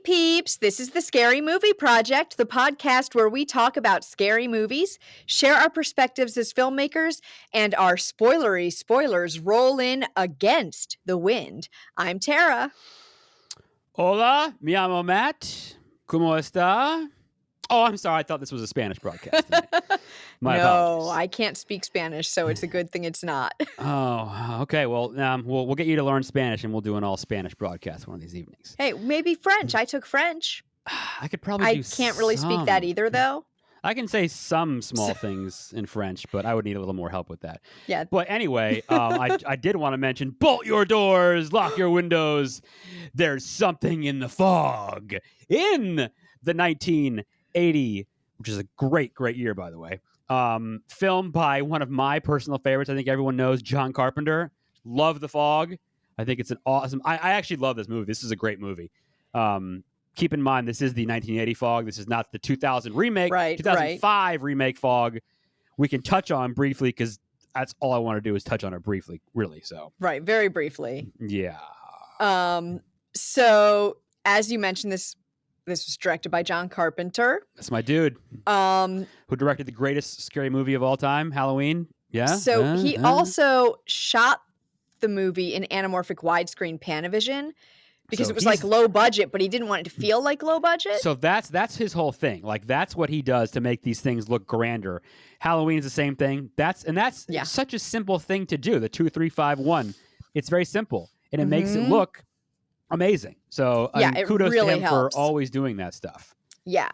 peeps, this is the Scary Movie Project, the podcast where we talk about scary movies, share our perspectives as filmmakers, and our spoilery spoilers roll in against the wind. I'm Tara. Hola, mi llamo Matt. ¿Cómo está? Oh, I'm sorry. I thought this was a Spanish broadcast. My apologies. I can't speak Spanish, so it's a good thing it's not. Oh, okay. Well, we'll get you to learn Spanish, and we'll do an all Spanish broadcast one of these evenings. Hey, maybe French. I took French. I could probably do can't really speak that either, though. I can say some small things in French, but I would need a little more help with that. Yeah. But anyway, I did want to mention, bolt your doors, lock your windows. There's something in the fog. In the 1980, which is a great, great year, by the way, filmed by one of my personal favorites. I think everyone knows John Carpenter. Love The Fog. I think it's an awesome... I actually love this movie. This is a great movie. Keep in mind, this is the 1980 Fog. This is not the 2000 remake. 2005 remake Fog. We can touch on briefly because that's all I want to do is touch on it briefly, really. So right, very briefly. Yeah. So as you mentioned, this was directed by John Carpenter. That's my dude. Who directed the greatest scary movie of all time, Halloween. Yeah. So he also shot the movie in anamorphic widescreen Panavision. Because it was like low budget, but he didn't want it to feel like low budget. So that's his whole thing. Like that's what he does to make these things look grander. Halloween is the same thing. That's such a simple thing to do. The 2, 3, 5, 1. It's very simple, and it makes it look amazing. So kudos really to him helps. for always doing that stuff. Yeah.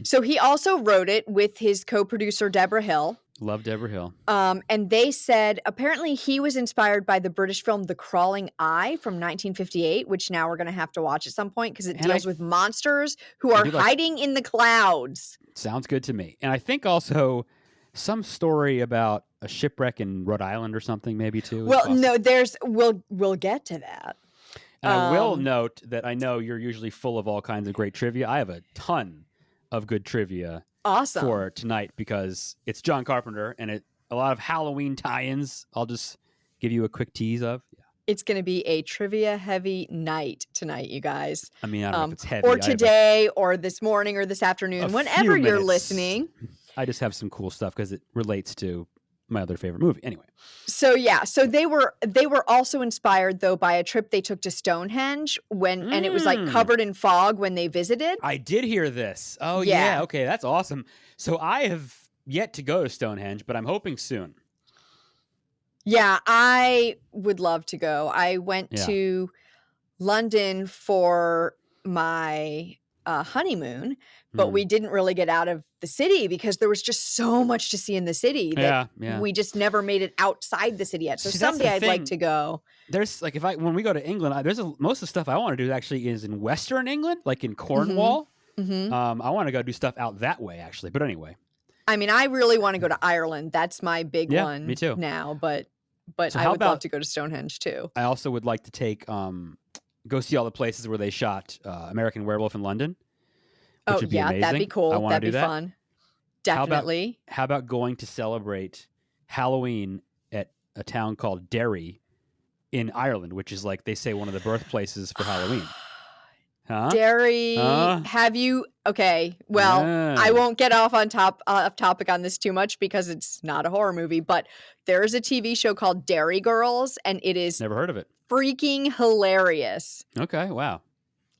So he also wrote it with his co-producer Deborah Hill. Love Deborah Hill. And they said apparently he was inspired by the British film The Crawling Eye from 1958, which now we're going to have to watch at some point because it deals with monsters who are hiding in the clouds. Sounds good to me. And I think also some story about a shipwreck in Rhode Island or something maybe too. Well, no, we'll get to that. And I will note that I know you're usually full of all kinds of great trivia. I have a ton of good trivia. Awesome. For tonight because it's John Carpenter and a lot of Halloween tie-ins. I'll just give you a quick tease of. Yeah. It's going to be a trivia heavy night tonight, you guys. I mean, I don't know if it's heavy. Or today or this morning or this afternoon, whenever you're listening. I just have some cool stuff because it relates to my other favorite movie. Anyway. So they were also inspired though by a trip they took to Stonehenge and it was like covered in fog when they visited. I did hear this. Oh yeah. Okay, that's awesome. So I have yet to go to Stonehenge, but I'm hoping soon. Yeah, I would love to go. I went to London for my honeymoon, but we didn't really get out of the city because there was just so much to see in the city that we just never made it outside the city yet. So someday I'd like to go. There's like when we go to England, most of the stuff I want to do actually is in Western England, like in Cornwall. Mm-hmm. I want to go do stuff out that way actually. But anyway, I mean, I really want to go to Ireland. That's my big one. Me too. Now, but so I would love to go to Stonehenge too. I also would like to take go see all the places where they shot American Werewolf in London. Which would be amazing. That'd be cool. That'd be that. fun. Definitely. How about going to celebrate Halloween at a town called Derry in Ireland, which is like they say one of the birthplaces for Halloween. Huh? Derry. Have you? Okay. Well, I won't get off topic on this too much because it's not a horror movie, but there is a TV show called Derry Girls, and it is never heard of it. Freaking hilarious. Okay. Wow.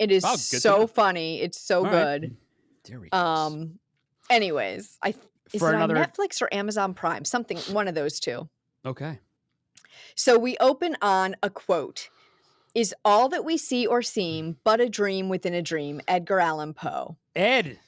It is so funny. It's so good. Derry Girls. Anyways, is it on Netflix or Amazon Prime? One of those two. Okay. So we open on a quote. Is all that we see or seem but a dream within a dream? Edgar Allan Poe. Ed.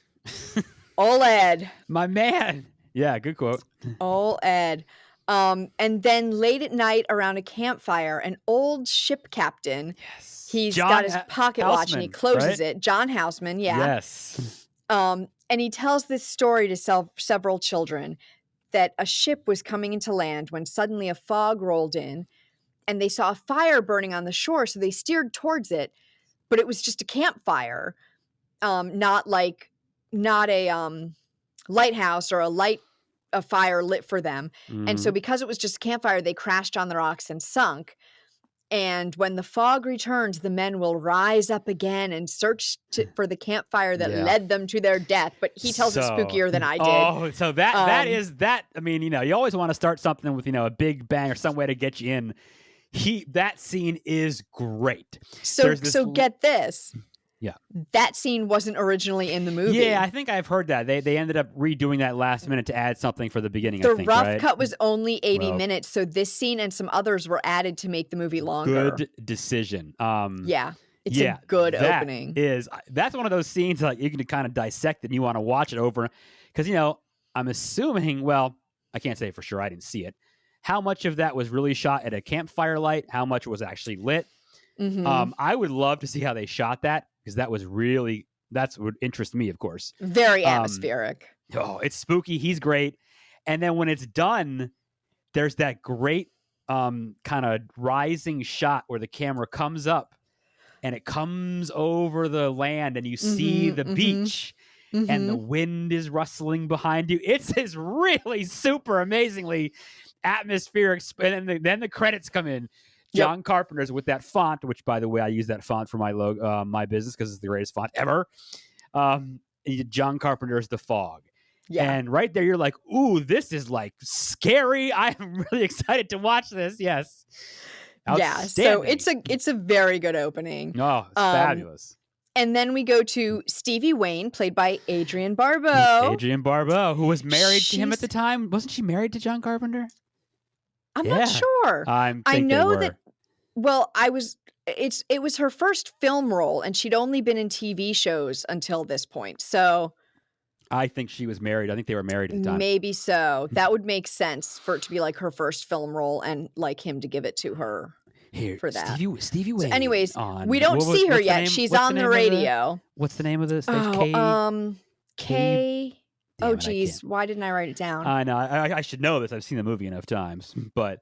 Ol' Ed. My man. Yeah, good quote. Ol' Ed. And then late at night around a campfire, an old ship captain. Yes. He's got his pocket watch and he closes it. John Houseman, yeah. Yes. And he tells this story to several children that a ship was coming into land when suddenly a fog rolled in and they saw a fire burning on the shore. So they steered towards it, but it was just a campfire, not a lighthouse or a fire lit for them. And so because it was just a campfire, they crashed on the rocks and sunk. And when the fog returns, the men will rise up again and search for the campfire that led them to their death. But he tells it spookier than I did. Oh, so that is that. I mean, you always want to start something with, a big bang or some way to get you in. That scene is great. So get this. Yeah. That scene wasn't originally in the movie. Yeah, I think I've heard that. They ended up redoing that last minute to add something for the beginning, The I think, rough right? cut was only 80 minutes, so this scene and some others were added to make the movie longer. Good decision. Yeah. It's a good opening. That's one of those scenes like you can kind of dissect it and you want to watch it over. Because, I'm assuming, well, I can't say for sure. I didn't see it. How much of that was really shot at a campfire light? How much was actually lit? Mm-hmm. I would love to see how they shot that. Because that's what would interest me, of course. Very atmospheric. It's spooky. He's great. And then when it's done, there's that great kind of rising shot where the camera comes up and it comes over the land and you see the beach and the wind is rustling behind you. It's really super amazingly atmospheric. And then the credits come in. John Carpenter's with that font, which, by the way, I use that font for my logo, my business because it's the greatest font ever. John Carpenter's The Fog. Yeah. And right there, you're like, ooh, this is like scary. I'm really excited to watch this. Yes. Yeah. So it's a very good opening. Oh, it's fabulous. And then we go to Stevie Wayne, played by Adrienne Barbeau. Adrienne Barbeau, who was married to him at the time. Wasn't she married to John Carpenter? I'm not sure. I know that. Well, it was her first film role, and she'd only been in TV shows until this point. So I think she was married. I think they were married at the time. Maybe so. That would make sense for it to be like her first film role and like him to give it to her for that. Stevie Wayne. So anyways, we don't see her yet. She's on the radio. What's the name of the stage? K. Oh, geez. Why didn't I write it down? I know. I should know this. I've seen the movie enough times, but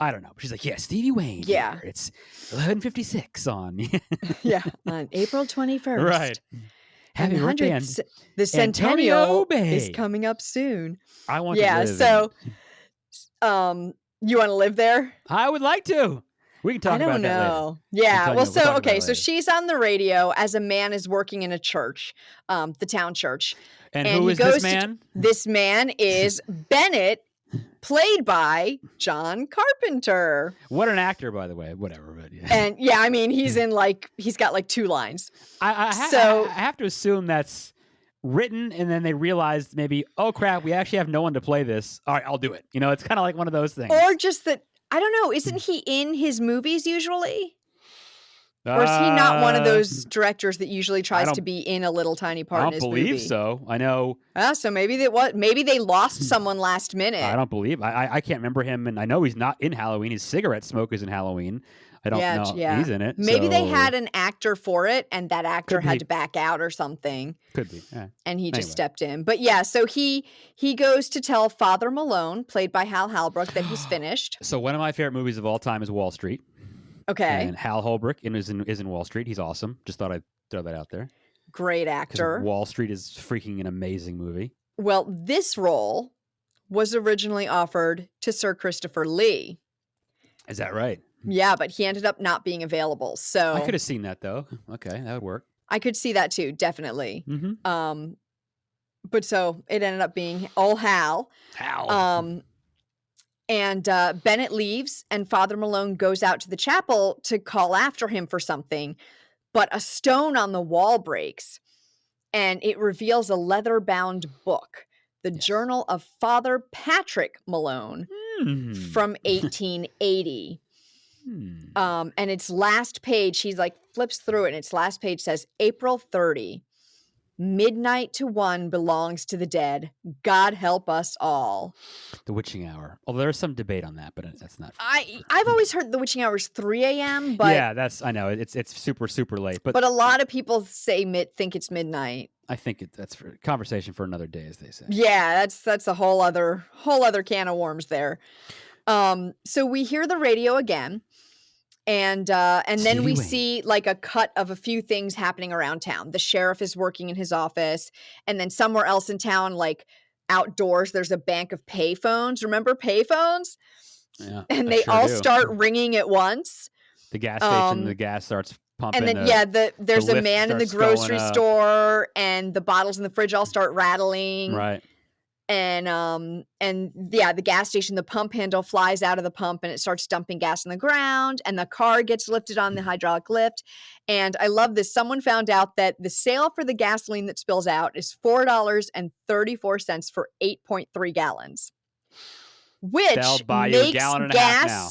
I don't know. She's like, Stevie Wayne. Yeah. Here. It's 11:56 on. On April 21st. Right. Happy birthday. The centennial is coming up soon. I want to live. So, you want to live there? I would like to. We can talk about that later. I don't know. Yeah. Well, so she's on the radio as a man is working in a church, the town church. And who is this man? This man is Bennett, played by John Carpenter. What an actor, by the way. Whatever. But yeah. And I mean, he's got 2 lines. I have to assume that's written, and then they realized maybe, oh crap, we actually have no one to play this. All right, I'll do it. It's kind of like one of those things. Or just that, I don't know. Isn't he in his movies usually? Or is he not one of those directors that usually tries to be in a little tiny part in his movie? I don't believe so. I know. So maybe they lost someone last minute. I don't believe. I can't remember him, and I know he's not in Halloween. His Cigarette Smoke is in Halloween. I don't know. Yeah. He's in it. Maybe they had an actor for it, and that actor had to back out or something. Could be. Yeah. And he just stepped in. But so he goes to tell Father Malone, played by Hal Holbrook, that he's finished. So one of my favorite movies of all time is Wall Street. Okay. And Hal Holbrook is in Wall Street. He's awesome. Just thought I'd throw that out there. Great actor. Wall Street is freaking an amazing movie. Well, this role was originally offered to Sir Christopher Lee. Is that right? Yeah, but he ended up not being available. So I could have seen that though. Okay, that would work. I could see that too, definitely. Mm-hmm. But so it ended up being all Hal. And Bennett leaves, and Father Malone goes out to the chapel to call after him for something, but a stone on the wall breaks, and it reveals a leather-bound book, the Journal of Father Patrick Malone from 1880. And its last page, he's like flips through it, and its last page says, April 30. Midnight to 1 belongs to the dead. God help us all. The witching hour. Although there's some debate on that, but that's not. I've always heard the witching hour is 3 a.m. But yeah, I know it's super super late. But a lot of people think it's midnight. I think that's for conversation for another day, as they say. Yeah, that's a whole other can of worms there. So we hear the radio again. And then we see like a cut of a few things happening around town. The sheriff is working in his office, and then somewhere else in town, like outdoors, there's a bank of payphones. Remember payphones? Yeah. And they all start ringing at once. The gas station, the Um, gas starts pumping. And then there's a lift man in the starts going grocery up. store, and the bottles in the fridge all start rattling. Right. And the gas station, the pump handle flies out of the pump and it starts dumping gas on the ground, and the car gets lifted on the hydraulic lift. And I love this. Someone found out that the sale for the gasoline that spills out is $4.34 for 8.3 gallons, They'll which buy you a makes gallon and a half now.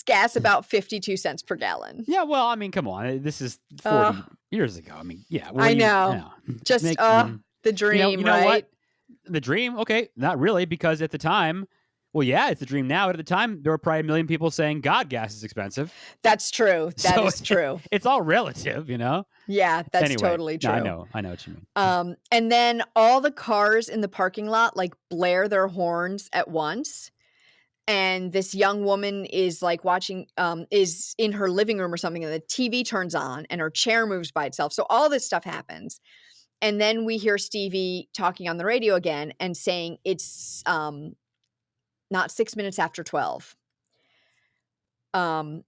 gas about 52 cents per gallon. Yeah, well, I mean, come on. This is 40 years ago. I mean, yeah. I know. Just the dream, you know right? what? The dream? Okay, not really, because at the time, well, yeah, it's a dream now. But at the time, there were probably a million people saying, God, gas is expensive. That's true. That is true. It's all relative, you know? Yeah, that's Anyway, totally true. No, I know what you mean. And then all the cars in the parking lot like blare their horns at once. And this young woman is like watching, is in her living room or something, and the TV turns on and her chair moves by itself. So all this stuff happens. And then we hear Stevie talking on the radio again and saying it's not 6 minutes after 12. And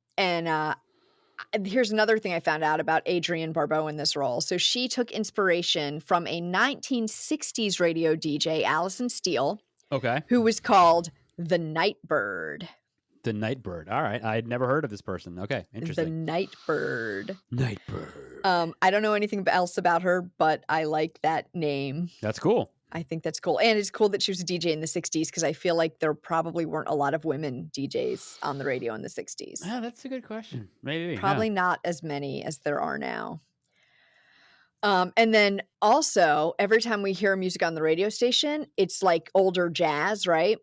here's another thing I found out about Adrienne Barbeau in this role. So she took inspiration from a 1960s radio DJ, Allison Steele, who was called the Nightbird. The Nightbird. All right. I had never heard of this person. Okay. Interesting. The Nightbird. Nightbird. I don't know anything else about her, but I like that name. That's cool. I think that's cool. And it's cool that she was a DJ in the 60s, because I feel like there probably weren't a lot of women DJs on the radio in the 60s. Oh, that's a good question. Maybe. Probably not as many as there are now. And then also, every time we hear music on the radio station, it's like older jazz, right?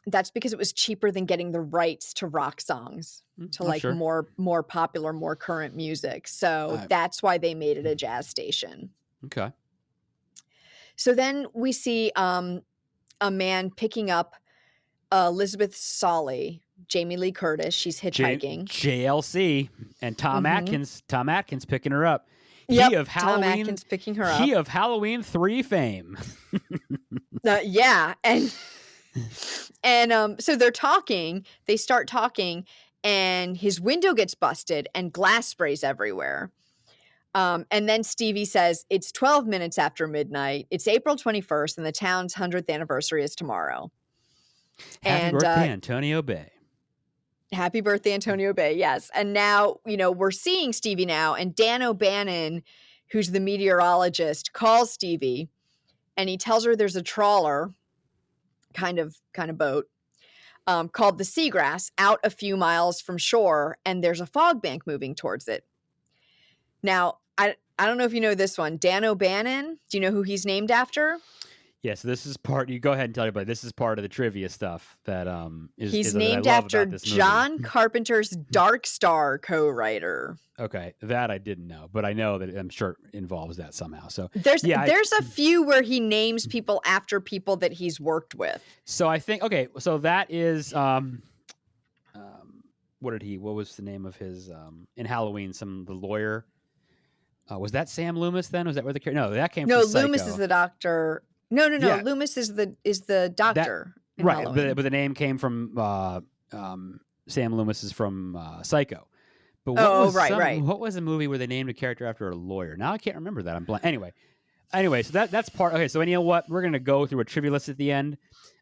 That's because it was cheaper than getting the rights to rock songs, to like more popular, more current music. So that's why they made it a jazz station. Okay. So then we see a man picking up Elizabeth Solly, Jamie Lee Curtis. She's hitchhiking. JLC and Tom Atkins. Tom Atkins picking her up. Yep, he of Halloween, Tom Atkins picking her up. He of Halloween 3 fame. Yeah, and so they're talking. They start talking, and his window gets busted, and glass sprays everywhere. And then Stevie says, it's 12 minutes after midnight. It's April 21st, and the town's 100th anniversary is tomorrow. Happy birthday, Antonio Bay. Happy birthday, Antonio Bay, yes. And now, we're seeing Stevie now, and Dan O'Bannon, who's the meteorologist, calls Stevie, and he tells her there's a trawler, kind of boat, called the Seagrass, out a few miles from shore, and there's a fog bank moving towards it. Now, I don't know if you know this one. Dan O'Bannon, do you know who he's named after? Yes, this is part. You go ahead and tell everybody. This is part of the trivia stuff that He's named after John Carpenter's Dark Star co-writer. Okay, that I didn't know, but I know that I'm sure it involves that somehow. So there's a few where he names people after people that he's worked with. So I think so that is what was the name of his in Halloween? The lawyer. Was that Sam Loomis then? Was that where the no? That came from Psycho. Loomis is the doctor. No. Yeah. Loomis is the doctor. Right, but the name came from Sam Loomis is from Psycho. But what was a movie where they named a character after a lawyer? Now I can't remember that. I'm blank. Anyway, so that's part. Okay, so you know what? We're gonna go through a trivia list at the end.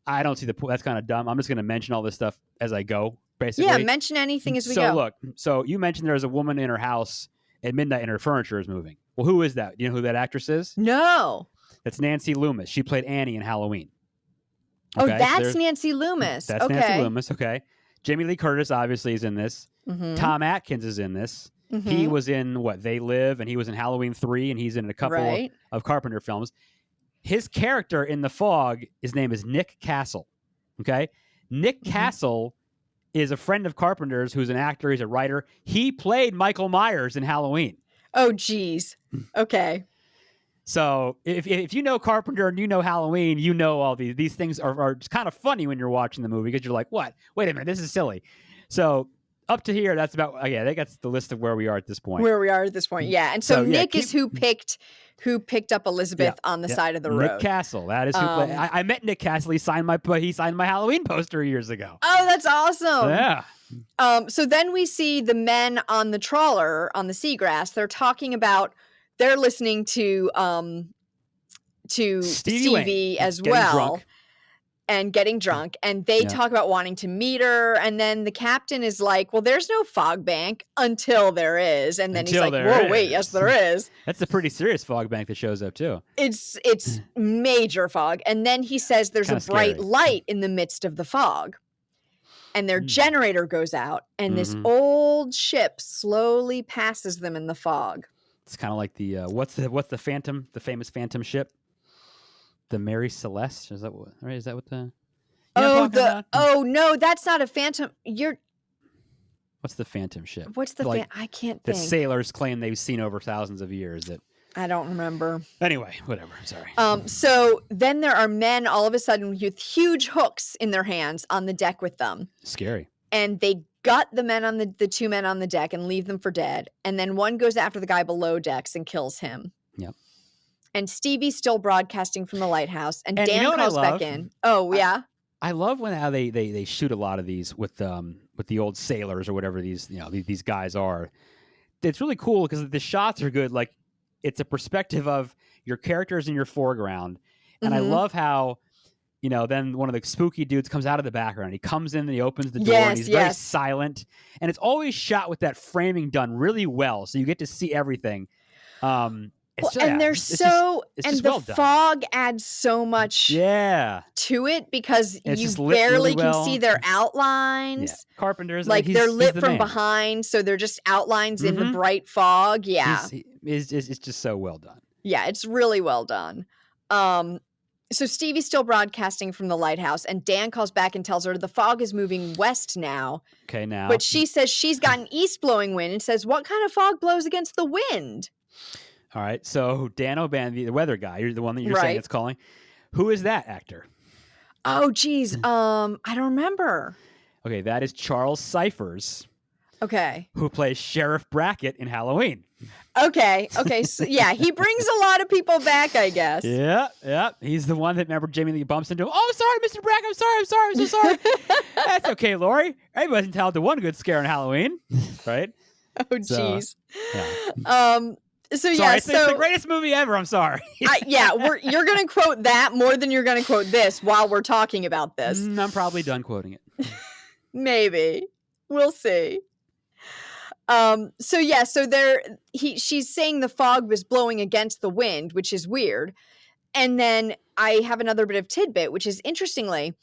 I don't see that's kind of dumb. I'm just gonna mention all this stuff as I go. Basically, yeah. Mention anything as we go. So look, so you mentioned there's a woman in her house at midnight and her furniture is moving. Well, who is that? Do you know who that actress is? No. That's Nancy Loomis. She played Annie in Halloween. Okay? Oh, that's Nancy Loomis. That's Nancy Loomis. Okay. Jamie Lee Curtis obviously is in this. Mm-hmm. Tom Atkins is in this. Mm-hmm. He was in They Live, and he was in Halloween 3, and he's in a couple of Carpenter films. His character in The Fog, his name is Nick Castle. Okay. Nick Castle is a friend of Carpenter's who's an actor. He's a writer. He played Michael Myers in Halloween. Oh, geez. Okay. So if you know Carpenter and you know Halloween, you know all these things are kind of funny when you're watching the movie because you're like, what? Wait a minute, this is silly. So up to here, that's about. I think that's the list of where we are at this point. Where we are at this point, yeah. And so Nick is who picked up Elizabeth on the side of the road. Nick Castle, that is who. I met Nick Castle. He signed my Halloween poster years ago. Oh, that's awesome. Yeah. So then we see the men on the trawler on the seagrass. They're talking about. They're listening to Stevie as well. Drunk. And getting drunk, and they talk about wanting to meet her, and then the captain is like, well, there's no fog bank until there is, and then he's like, whoa, wait, yes, there is. That's a pretty serious fog bank that shows up too. It's major fog, and then he says there's a bright light in the midst of the fog, and their generator goes out, and this old ship slowly passes them in the fog. It's kind of like the what's the famous Phantom ship? The Mary Celeste, is that what? Right? Is that what the? No, that's not a Phantom. What's the Phantom ship? What's the I can't think. The sailors claim they've seen over thousands of years. That I don't remember. Anyway, whatever. Sorry. So then there are men all of a sudden with huge hooks in their hands on the deck with them. Scary. And they gut the men on the two men on the deck and leave them for dead. And then one goes after the guy below decks and kills him. Yep. And Stevie's still broadcasting from the lighthouse, and Dan calls back in. Oh yeah, I love how they shoot a lot of these with the old sailors or whatever these these guys are. It's really cool because the shots are good. Like it's a perspective of your characters in your foreground, and I love how then one of the spooky dudes comes out of the background. He comes in and he opens the door and he's very silent, and it's always shot with that framing done really well, so you get to see everything. The fog adds so much to it because you barely can see their outlines. Yeah. Carpenter's like they're lit from behind, so they're just outlines in the bright fog. Yeah. It's just so well done. Yeah, it's really well done. So Stevie's still broadcasting from the lighthouse, and Dan calls back and tells her the fog is moving west now. Okay, now. But she says she's got an east blowing wind and says, what kind of fog blows against the wind? All right, so Dan O'Bannon, the weather guy, you're the one that you're saying it's calling. Who is that actor? Oh, geez. I don't remember. Okay, that is Charles Cyphers. Okay. Who plays Sheriff Brackett in Halloween. Okay. So, yeah, he brings a lot of people back, I guess. Yeah. He's the one that, remember, Jamie Lee bumps into him. Oh, sorry, Mr. Brackett. I'm so sorry. That's okay, Lori. Everybody's entitled to one good scare on Halloween, right? Oh, geez. So it's the greatest movie ever. I'm sorry. You're going to quote that more than you're going to quote this while we're talking about this. I'm probably done quoting it. Maybe. We'll see. She's saying the fog was blowing against the wind, which is weird. And then I have another bit of tidbit, which is interestingly,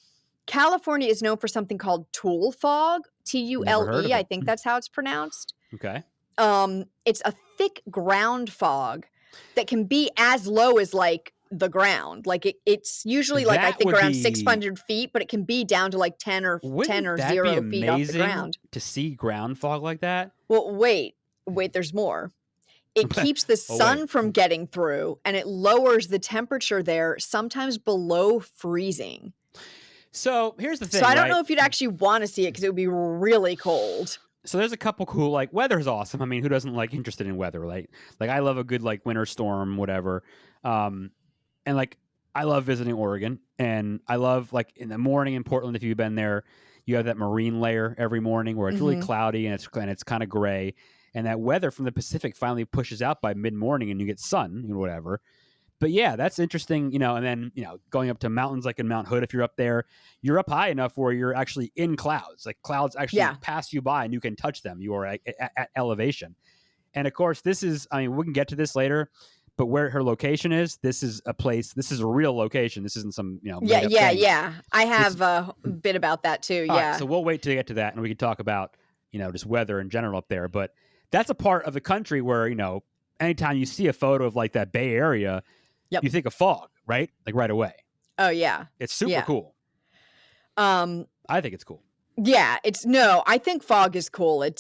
California is known for something called Tule fog, Tule. I think that's how it's pronounced. Okay. It's a thick ground fog that can be as low as like the ground. Like it's usually like I think around 600 feet, but it can be down to like 10 or 0 feet off the ground. To see ground fog like that? Well, wait, there's more. It keeps the sun from getting through, and it lowers the temperature there, sometimes below freezing. So here's the thing. So I don't know if you'd actually want to see it because it would be really cold. So there's a couple cool, like, weather's awesome. I mean, who doesn't like interested in weather? Like I love a good like winter storm, whatever. And like I love visiting Oregon, and I love like in the morning in Portland. If you've been there, you have that marine layer every morning where it's really cloudy and it's kind of gray, and that weather from the Pacific finally pushes out by mid morning, and you get sun and whatever. But yeah, that's interesting, and then, going up to mountains like in Mount Hood, if you're up there, you're up high enough where you're actually in clouds. Like clouds actually pass you by and you can touch them. You are at elevation. And of course, we can get to this later, but where her location is, this is a real location. This isn't some, Yeah. I have a bit about that too. Yeah. Right, so we'll wait to get to that and we can talk about, just weather in general up there. But that's a part of the country where, anytime you see a photo of like that Bay Area, you think of fog, right? Like right away. Oh yeah. It's super cool. I think it's cool. Yeah, I think fog is cool. I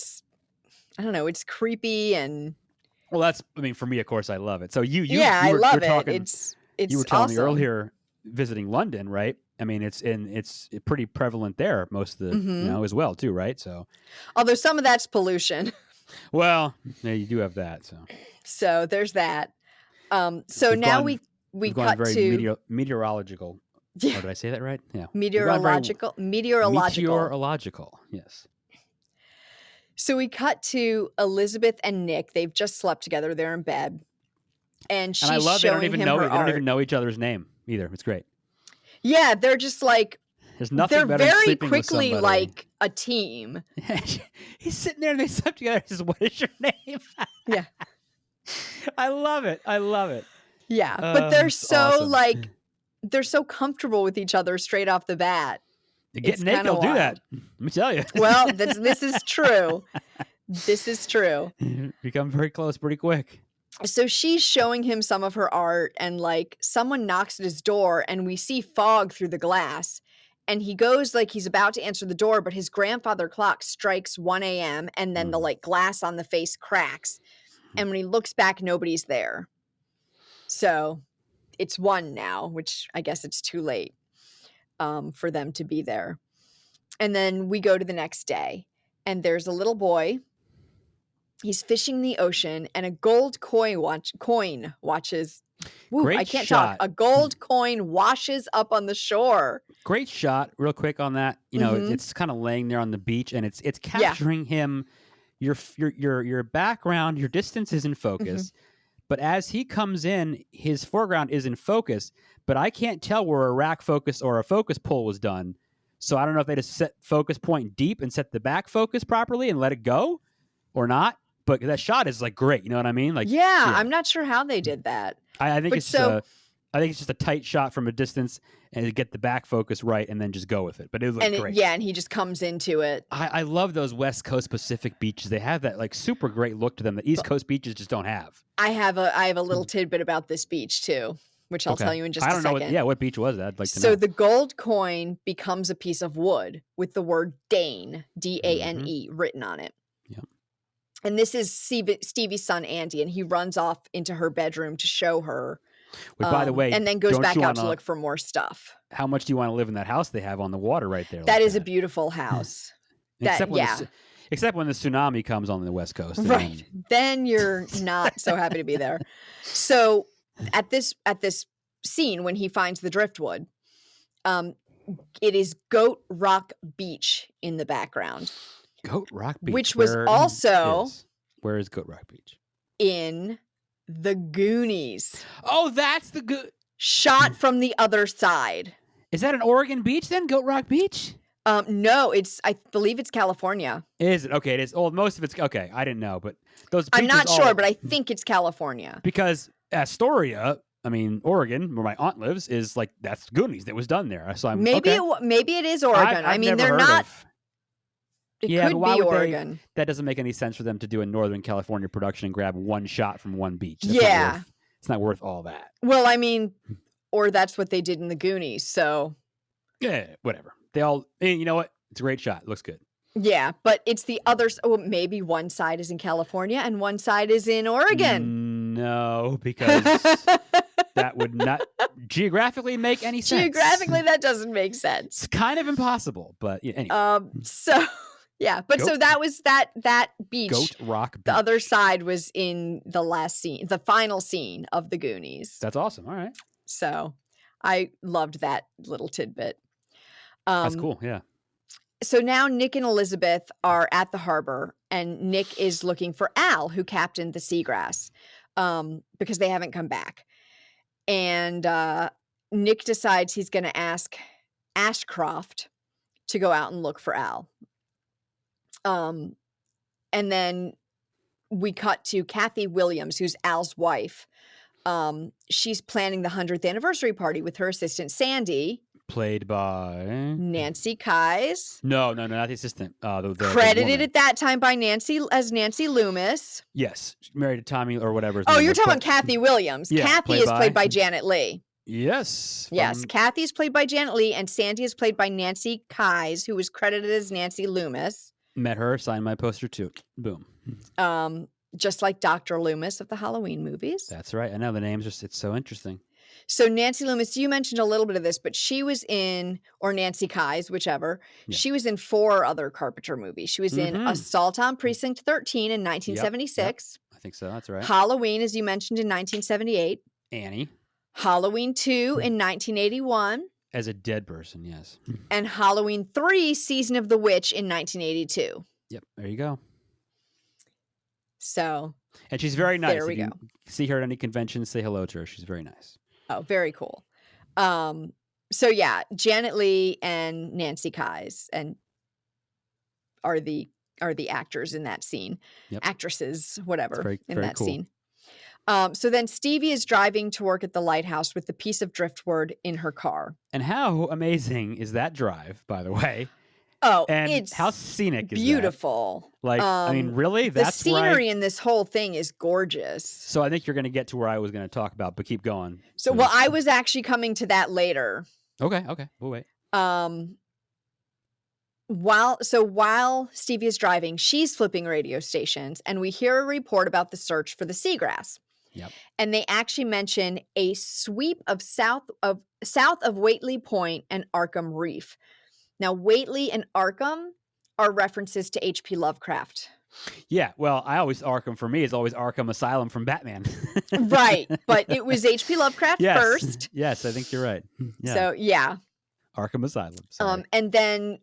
don't know, it's creepy and well, for me, of course, I love it. So I love it. It's you were telling awesome. me earlier visiting London, right? I mean, it's pretty prevalent there most of the as well too, right? So, Although some of that's pollution. well, yeah, you do have that. So there's that. So now we we've gone cut very to meteorological. yeah, Oh, did I say that right? Yeah, meteorological. meteorological. Yes. So we cut to Elizabeth and Nick. They've just slept together. They're in bed. And And I she's love showing him her they don't art. even know each other's name either. It's great. Yeah, they're just like, There's nothing they're better than very sleeping with quickly somebody. like a team. He's sitting there and they slept together. He says, "What is your name?" Yeah. I love it. Yeah. But they're so awesome. like, they're so comfortable with each other straight off the bat. Getting naked will do that. Let me tell you. Well, this is true. This is true. Become very close pretty quick. So she's showing him some of her art, and like someone knocks at his door and we see fog through the glass, and he goes like he's about to answer the door, but his grandfather clock strikes 1 a.m. and then the like glass on the face cracks. And when he looks back, nobody's there. So it's 1 now, which I guess it's too late for them to be there. And then we go to the next day, and there's a little boy. He's fishing the ocean, and a gold coin watches. Woo, Great I can't shot. talk. A gold coin washes up on the shore. Great shot. Real quick on that. You know, it's kind of laying there on the beach, and it's capturing him. Your background, your distance is in focus, but as he comes in, his foreground is in focus. But I can't tell where a rack focus or a focus pull was done. So I don't know if they just set focus point deep and set the back focus properly and let it go, or not. But that shot is like great. You know what I mean? Like, yeah. I'm not sure how they did that. I think it's just a tight shot from a distance and to get the back focus right and then just go with it. But it looked great. And he just comes into it. I love those West Coast Pacific beaches. They have that like super great look to them that East Coast beaches just don't have. I have a little tidbit about this beach too, which I'll tell you in just a second. I don't know what beach was that? I'd like to know. So the gold coin becomes a piece of wood with the word Dane, D-A-N-E, written on it. Yep. And this is Stevie's son, Andy, and he runs off into her bedroom to show her. Wait, by the way, and then goes back out to look for more stuff. How much do you want to live in that house they have on the water right there? That is a beautiful house. Except when the tsunami comes on the West Coast. Right. Then you're not so happy to be there. So at this scene, when he finds the driftwood, it is Goat Rock Beach in the background. Goat Rock Beach. Which was also... Where is Goat Rock Beach? In The Goonies. Oh, that's the good... Shot from the other side. Is that an Oregon beach then? Goat Rock Beach? No, I believe it's California. Is it? Okay, it is. Oh, most of it's... Okay, I didn't know, but those beaches I'm not sure, but I think it's California. Because Astoria... I mean, Oregon, where my aunt lives, is like, that's Goonies that was done there. So I'm maybe it is Oregon. I mean, they're not... It could be Oregon. That doesn't make any sense for them to do a Northern California production and grab one shot from one beach. It's not worth all that. Well, I mean, or that's what they did in the Goonies. So yeah, whatever. You know what? It's a great shot. It looks good. Yeah, but it's the other. Oh, maybe one side is in California and one side is in Oregon. No, because that would not geographically make any sense. Geographically, that doesn't make sense. It's kind of impossible, but anyway. So that was that beach. Goat Rock Beach. The other side was in the last scene, the final scene of the Goonies. That's awesome. All right. So I loved that little tidbit. That's cool. Yeah. So now Nick and Elizabeth are at the harbor, and Nick is looking for Al, who captained the Seagrass, because they haven't come back. And Nick decides he's going to ask Ashcroft to go out and look for Al. And then we cut to Kathy Williams, who's Al's wife. She's planning the 100th anniversary party with her assistant, Sandy. Played by Nancy Kyes. No, not the assistant. Credited at that time by Nancy Loomis. Yes, married to Tommy or whatever. Oh, you're talking about Kathy Williams. Yeah, Kathy is played by Janet Leigh. Yes. Yes, Kathy is played by Janet Leigh, and Sandy is played by Nancy Kyes, who was credited as Nancy Loomis. Met her, signed my poster too. Boom. Just like Dr. Loomis of the Halloween movies. That's right. I know the names. It's so interesting. So Nancy Loomis, you mentioned a little bit of this, but she was in, or Nancy Kyes, whichever. Yeah. She was in 4 other Carpenter movies. She was in Mhm. Assault on Precinct 13 in 1976. I think so. That's right. Halloween, as you mentioned, in 1978. Annie. Halloween 2 in 1981. As a dead person, yes. And Halloween 3, Season of the Witch in 1982. Yep. There you go. So. And she's very nice. There we if you go. see her at any convention, say hello to her. She's very nice. Oh, very cool. So yeah, Janet Leigh and Nancy Kyes and are the actors in that scene. Yep. Actresses, whatever, very, in very that cool. scene. So then Stevie is driving to work at the lighthouse with the piece of driftwood in her car. And how amazing is that drive, by the way? Oh, and it's how scenic is beautiful. That? Like, I mean, really? The That's scenery in this whole thing is gorgeous. So I think you're going to get to where I was going to talk about, but keep going. So, well, I was actually coming to that later. Okay, we'll wait. While Stevie is driving, she's flipping radio stations, and we hear a report about the search for the seagrass. Yep. And they actually mention a sweep of south of Whately Point and Arkham Reef. Now, Whately and Arkham are references to H.P. Lovecraft. Yeah, well, Arkham for me is always Arkham Asylum from Batman. Right, but it was H.P. Lovecraft first. Yes, I think you're right. Yeah. So, yeah. Arkham Asylum. Sorry. And then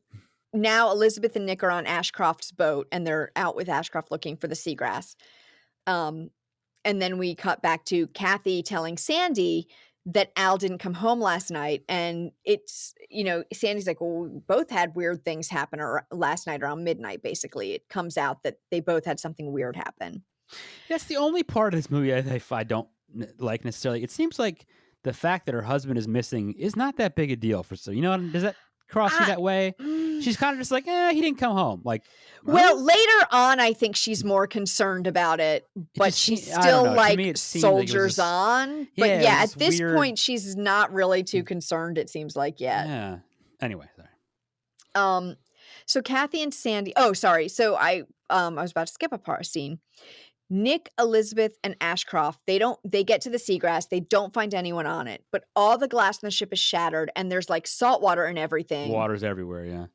now Elizabeth and Nick are on Ashcroft's boat, and they're out with Ashcroft looking for the seagrass. And then we cut back to Kathy telling Sandy that Al didn't come home last night. And it's, Sandy's like, well, we both had weird things happen last night around midnight, basically. It comes out that they both had something weird happen. That's the only part of this movie I don't like necessarily. It seems like the fact that her husband is missing is not that big a deal for so. Does that cross you that way? She's kind of just like, he didn't come home. Like, well, later on, I think she's more concerned about it, but she's still like soldiers on. But yeah, at this point, she's not really too concerned. It seems like yet. Yeah. Anyway, sorry. So Kathy and Sandy. Oh, sorry. So I was about to skip a scene. Nick, Elizabeth, and Ashcroft, they get to the seagrass. They don't find anyone on it, but all the glass in the ship is shattered and there's like salt water and everything. Water's everywhere. Yeah.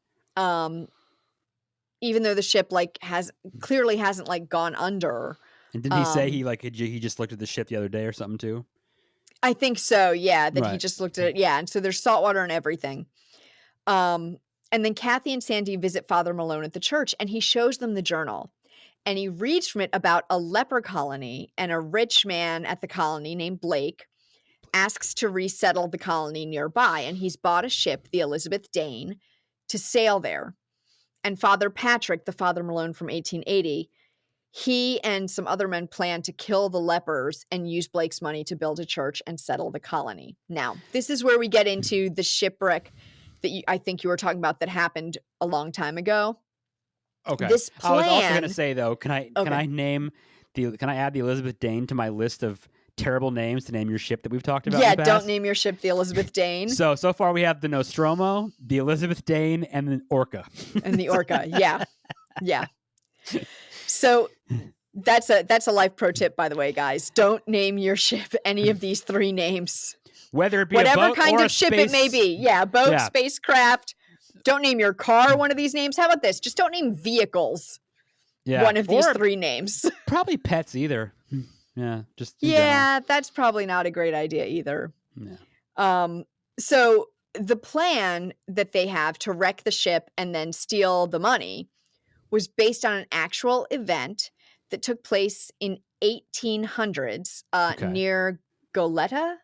Even though the ship clearly hasn't like gone under. And didn't he say he just looked at the ship the other day or something too? I think so. Yeah. That he just looked at it. Yeah. And so there's salt water and everything. And then Kathy and Sandy visit Father Malone at the church and he shows them the journal. And he reads from it about a leper colony, and a rich man at the colony named Blake asks to resettle the colony nearby. And he's bought a ship, the Elizabeth Dane, to sail there. And Father Patrick, the Father Malone from 1880, he and some other men plan to kill the lepers and use Blake's money to build a church and settle the colony. Now, this is where we get into the shipwreck that I think you were talking about that happened a long time ago. Okay. This plan, I was also going to say though, can I add the Elizabeth Dane to my list of terrible names to name your ship that we've talked about? Yeah, don't name your ship the Elizabeth Dane. So far we have the Nostromo, the Elizabeth Dane, and the Orca. And the Orca, yeah. Yeah. So that's a life pro tip, by the way, guys. Don't name your ship any of these 3 names. Whether it be whatever a boat kind or of ship it may be. Yeah, boat, spacecraft. Don't name your car one of these names. How about this? Just don't name vehicles one of these 3 names. Probably pets either. Yeah, just that's probably not a great idea either. Yeah. So the plan that they have to wreck the ship and then steal the money was based on an actual event that took place in 1800s near Goleta,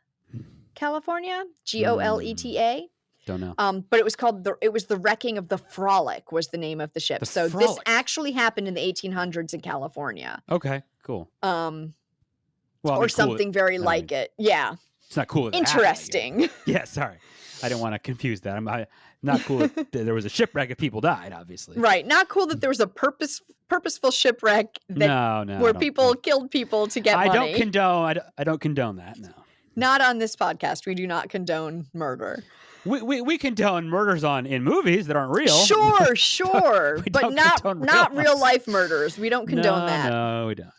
California, Goleta. Don't know. But it was called the wrecking of the Frolic was the name of the ship. This actually happened in the 1800s in California. Okay, cool. Or something very like it. Yeah. It's not cool. Interesting. Yeah, sorry. I didn't want to confuse that. Not cool that there was a shipwreck if people died, obviously. Right. Not cool that there was a purposeful shipwreck where people killed people to get money. I don't condone that, no. Not on this podcast. We do not condone murder. We condone murders in movies that aren't real. Sure. But not real life murders. We don't condone that. No, we don't.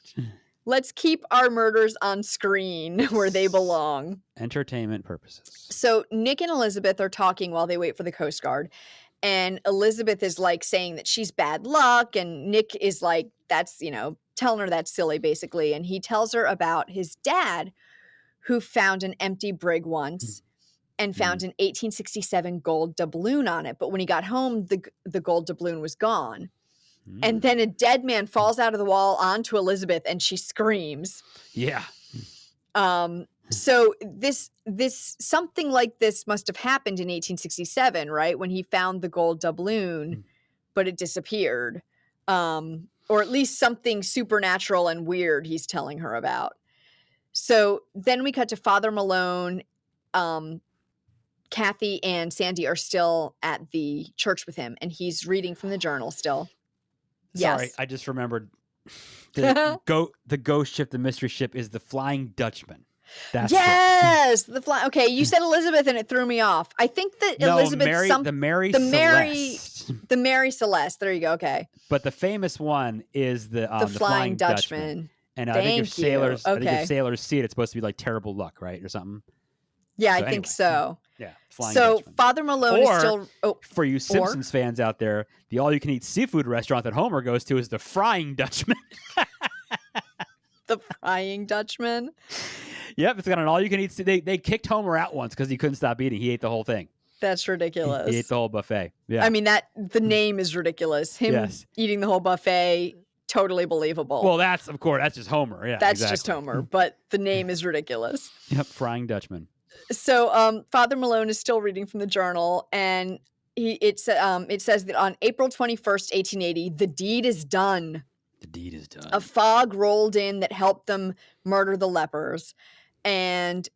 Let's keep our murders on screen where they belong. Entertainment purposes. So Nick and Elizabeth are talking while they wait for the Coast Guard. And Elizabeth is like saying that she's bad luck. And Nick is like, that's, telling her that's silly, basically. And he tells her about his dad, who found an empty brig once and found an 1867 gold doubloon on it. But when he got home, the gold doubloon was gone. And then a dead man falls out of the wall onto Elizabeth and she screams. Yeah. So this something like this must have happened in 1867, right? When he found the gold doubloon, but it disappeared. Or at least something supernatural and weird he's telling her about. So then we cut to Father Malone. Kathy and Sandy are still at the church with him, and he's reading from the journal still. Sorry, Yes. I just remembered the ghost ship, the mystery ship is the Flying Dutchman. That's yes, okay, you said Elizabeth and it threw me off. I think that Elizabeth the Mary Celeste. The Mary Celeste. There you go. Okay. But the famous one is the Flying Dutchman. And I think if sailors, Okay. I think if sailors see it, it's supposed to be like terrible luck, right, or something. Yeah, I think so. Yeah, Flying so Dutchman. Father Malone is still. For you Simpsons fans out there, the all-you-can-eat seafood restaurant that Homer goes to is the Frying Dutchman. The Frying Dutchman. Yep, it's got an all-you-can-eat. They kicked Homer out once because he couldn't stop eating. He ate the whole thing. That's ridiculous. He ate the whole buffet. Yeah, I mean the name is ridiculous. Him eating the whole buffet, totally believable. Well, that's just Homer. Yeah, that's just Homer. But the name is ridiculous. Yep, Frying Dutchman. So Father Malone is still reading from the journal, and it says that on April 21st, 1880, the deed is done. The deed is done. A fog rolled in that helped them murder the lepers. And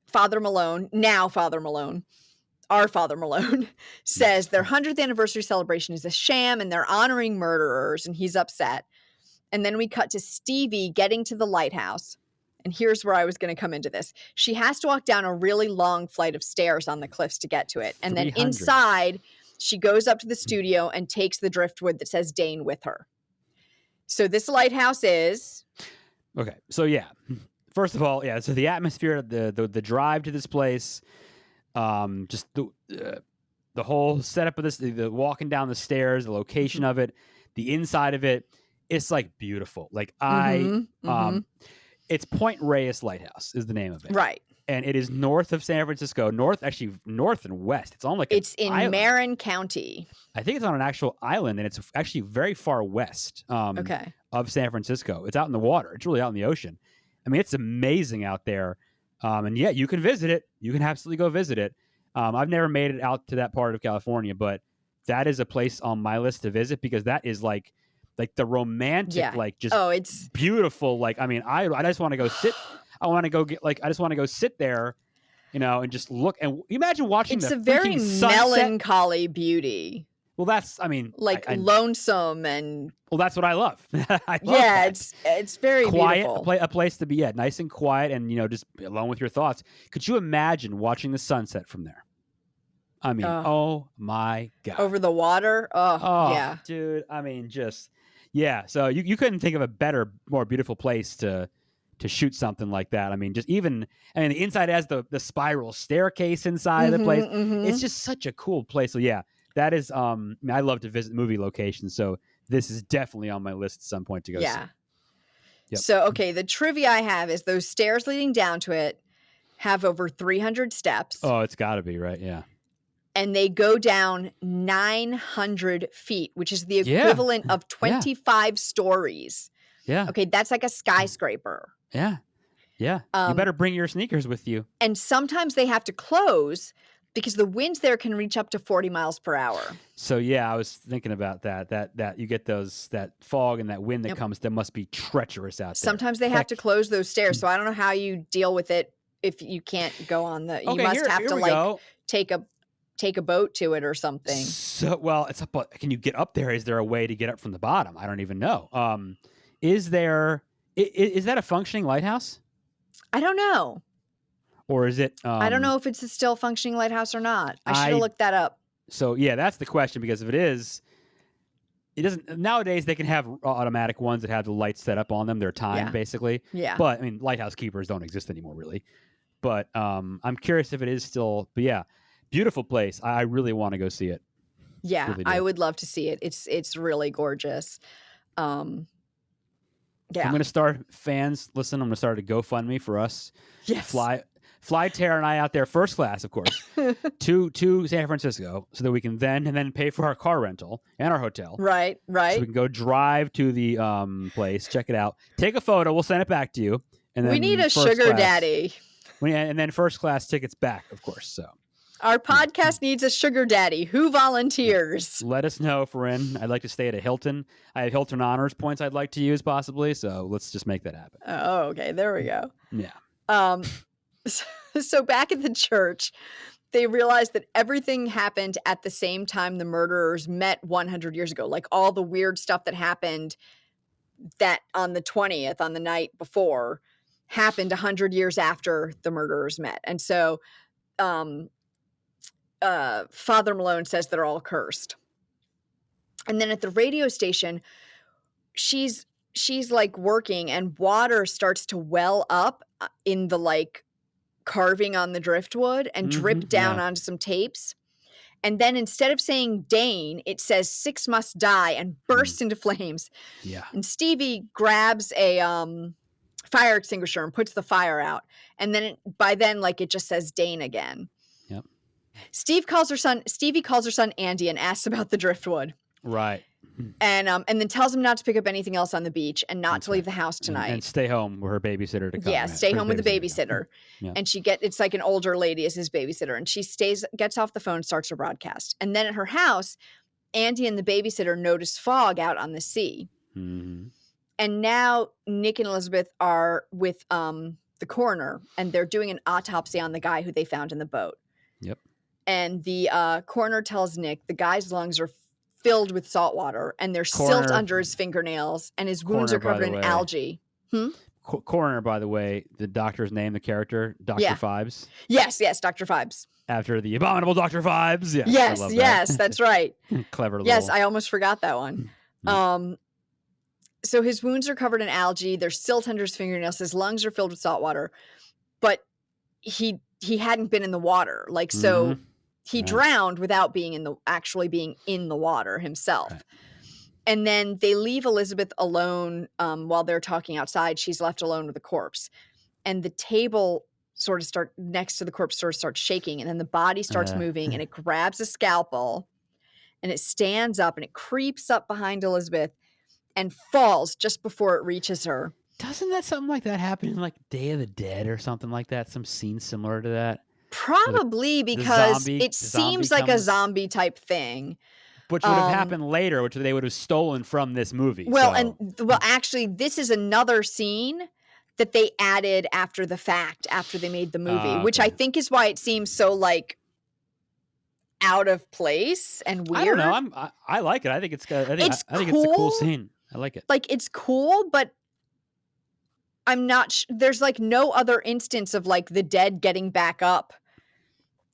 Father Malone, our Father Malone, says their 100th anniversary celebration is a sham and they're honoring murderers, and he's upset. And then we cut to Stevie getting to the lighthouse. And here's where I was going to come into this. She has to walk down a really long flight of stairs on the cliffs to get to it. And then inside, she goes up to the studio and takes the driftwood that says Dane with her. So this lighthouse is... Okay, so yeah. First of all, yeah, so the atmosphere, the drive to this place, just the whole setup of this, the walking down the stairs, the location of it, the inside of it, it's like beautiful. Like it's Point Reyes Lighthouse is the name of it. Right. And it is north of San Francisco, north and west. It's on like it's in island. Marin County. I think it's on an actual island, and it's actually very far west of San Francisco. It's out in the water. It's really out in the ocean. I mean, it's amazing out there. And yeah, you can visit it. You can absolutely go visit it. I've never made it out to that part of California, but that is a place on my list to visit because that is like the romantic, it's beautiful. Like, I mean, I just want to go sit. I want to go I just want to go sit there, and just look. And imagine watching it's the a very sunset. Melancholy beauty. Well, that's, I mean, lonesome and. Well, that's what I love. I love that. It's very quiet, beautiful. A place to be nice and quiet, and just alone with your thoughts. Could you imagine watching the sunset from there? I mean, oh my God, over the water. Oh yeah, dude. I mean, so you couldn't think of a better, more beautiful place to shoot something like that. I mean, the inside has the spiral staircase inside of the place. It's just such a cool place. So yeah, that is. I love to visit movie locations, so this is definitely on my list at some point to go. Yeah. See. Yep. So okay, the trivia I have is those stairs leading down to it have over 300 steps. Oh, it's got to be right. Yeah. And they go down 900 feet, which is the equivalent of 25 stories. Yeah. Okay, that's like a skyscraper. Yeah. Yeah. You better bring your sneakers with you. And sometimes they have to close because the winds there can reach up to 40 miles per hour. So yeah, I was thinking about that. That you get that fog and that wind that comes. That must be treacherous out there. Sometimes they have to close those stairs. So I don't know how you deal with it if you can't go on the. You must have to take a boat to it or something. So well, it's up. Can you get up there? Is there a way to get up from the bottom? I don't even know. Is there? Is that a functioning lighthouse? I don't know. Or is it? I don't know if it's a still functioning lighthouse or not. I should have looked that up. So yeah, that's the question, because if it is, it doesn't nowadays. They can have automatic ones that have the lights set up on them. They're timed Yeah. basically. Yeah. But I mean, lighthouse keepers don't exist anymore, really. But I'm curious if it is still. But yeah, beautiful place. I really want to go see it. Yeah, Really do. I would love to see it. It's really gorgeous. I'm Yeah. going to start, fans, listen, I'm going to start a GoFundMe for us to Yes. fly Tara and I out there first class, of course, to San Francisco so that we can then pay for our car rental and our hotel. Right. So we can go drive to the place, check it out, take a photo, we'll send it back to you. And then We need a first sugar class- daddy. and then first class tickets back, of course. So Our podcast needs a sugar daddy. Who volunteers? let us know if we're in. I'd like to stay at a Hilton. I have Hilton honors points I'd like to use possibly. So let's just make that happen. Oh, okay. There we go. Yeah. So back at the church, they realized that everything happened at the same time the murderers met 100 years ago. Like all the weird stuff that happened that on the 20th, on the night before, happened 100 years after the murderers met. And so Father Malone says they're all cursed. And then at the radio station, she's like working and water starts to well up in the like carving on the driftwood and drip down onto some tapes. And then instead of saying Dane, it says 6 must die and bursts into flames. Yeah. And Stevie grabs a fire extinguisher and puts the fire out. And then by then, like it just says Dane again. Yep. Stevie calls her son Andy and asks about the driftwood. Right. And then tells him not to pick up anything else on the beach and not to leave the house tonight. And stay home with her babysitter to come. Yeah, stay home with the babysitter. Yeah. And it's like an older lady as his babysitter. And she gets off the phone, starts her broadcast. And then at her house, Andy and the babysitter notice fog out on the sea. Mm-hmm. And now Nick and Elizabeth are with the coroner, and they're doing an autopsy on the guy who they found in the boat. Yep. And the coroner tells Nick the guy's lungs are filled with salt water, and there's silt under his fingernails, and his wounds are covered in algae. Coroner, by the way, the doctor's name, the character, Dr. Phibes. Yes, Dr. Phibes. After the abominable Dr. Phibes. Yes, yes, I love yes, that's right. Clever little. Yes, I almost forgot that one. So his wounds are covered in algae. There's silt under his fingernails. His lungs are filled with salt water, but he hadn't been in the water. Like, so he drowned without actually being in the water himself. Right. And then they leave Elizabeth alone while they're talking outside. She's left alone with the corpse. And the table next to the corpse starts shaking. And then the body starts moving, and it grabs a scalpel, and it stands up, and it creeps up behind Elizabeth and falls just before it reaches her. Doesn't that something like that happen in like Day of the Dead or something like that? Some scene similar to that? Probably because it seems like a zombie type thing. Which would have happened later, which they would have stolen from this movie. Well, actually, this is another scene that they added after the fact, after they made the movie, which I think is why it seems so like out of place and weird. I don't know. I like it. I think it's good. I think it's a cool scene. I like it. Like, it's cool, but I'm not. There's like no other instance of like the dead getting back up.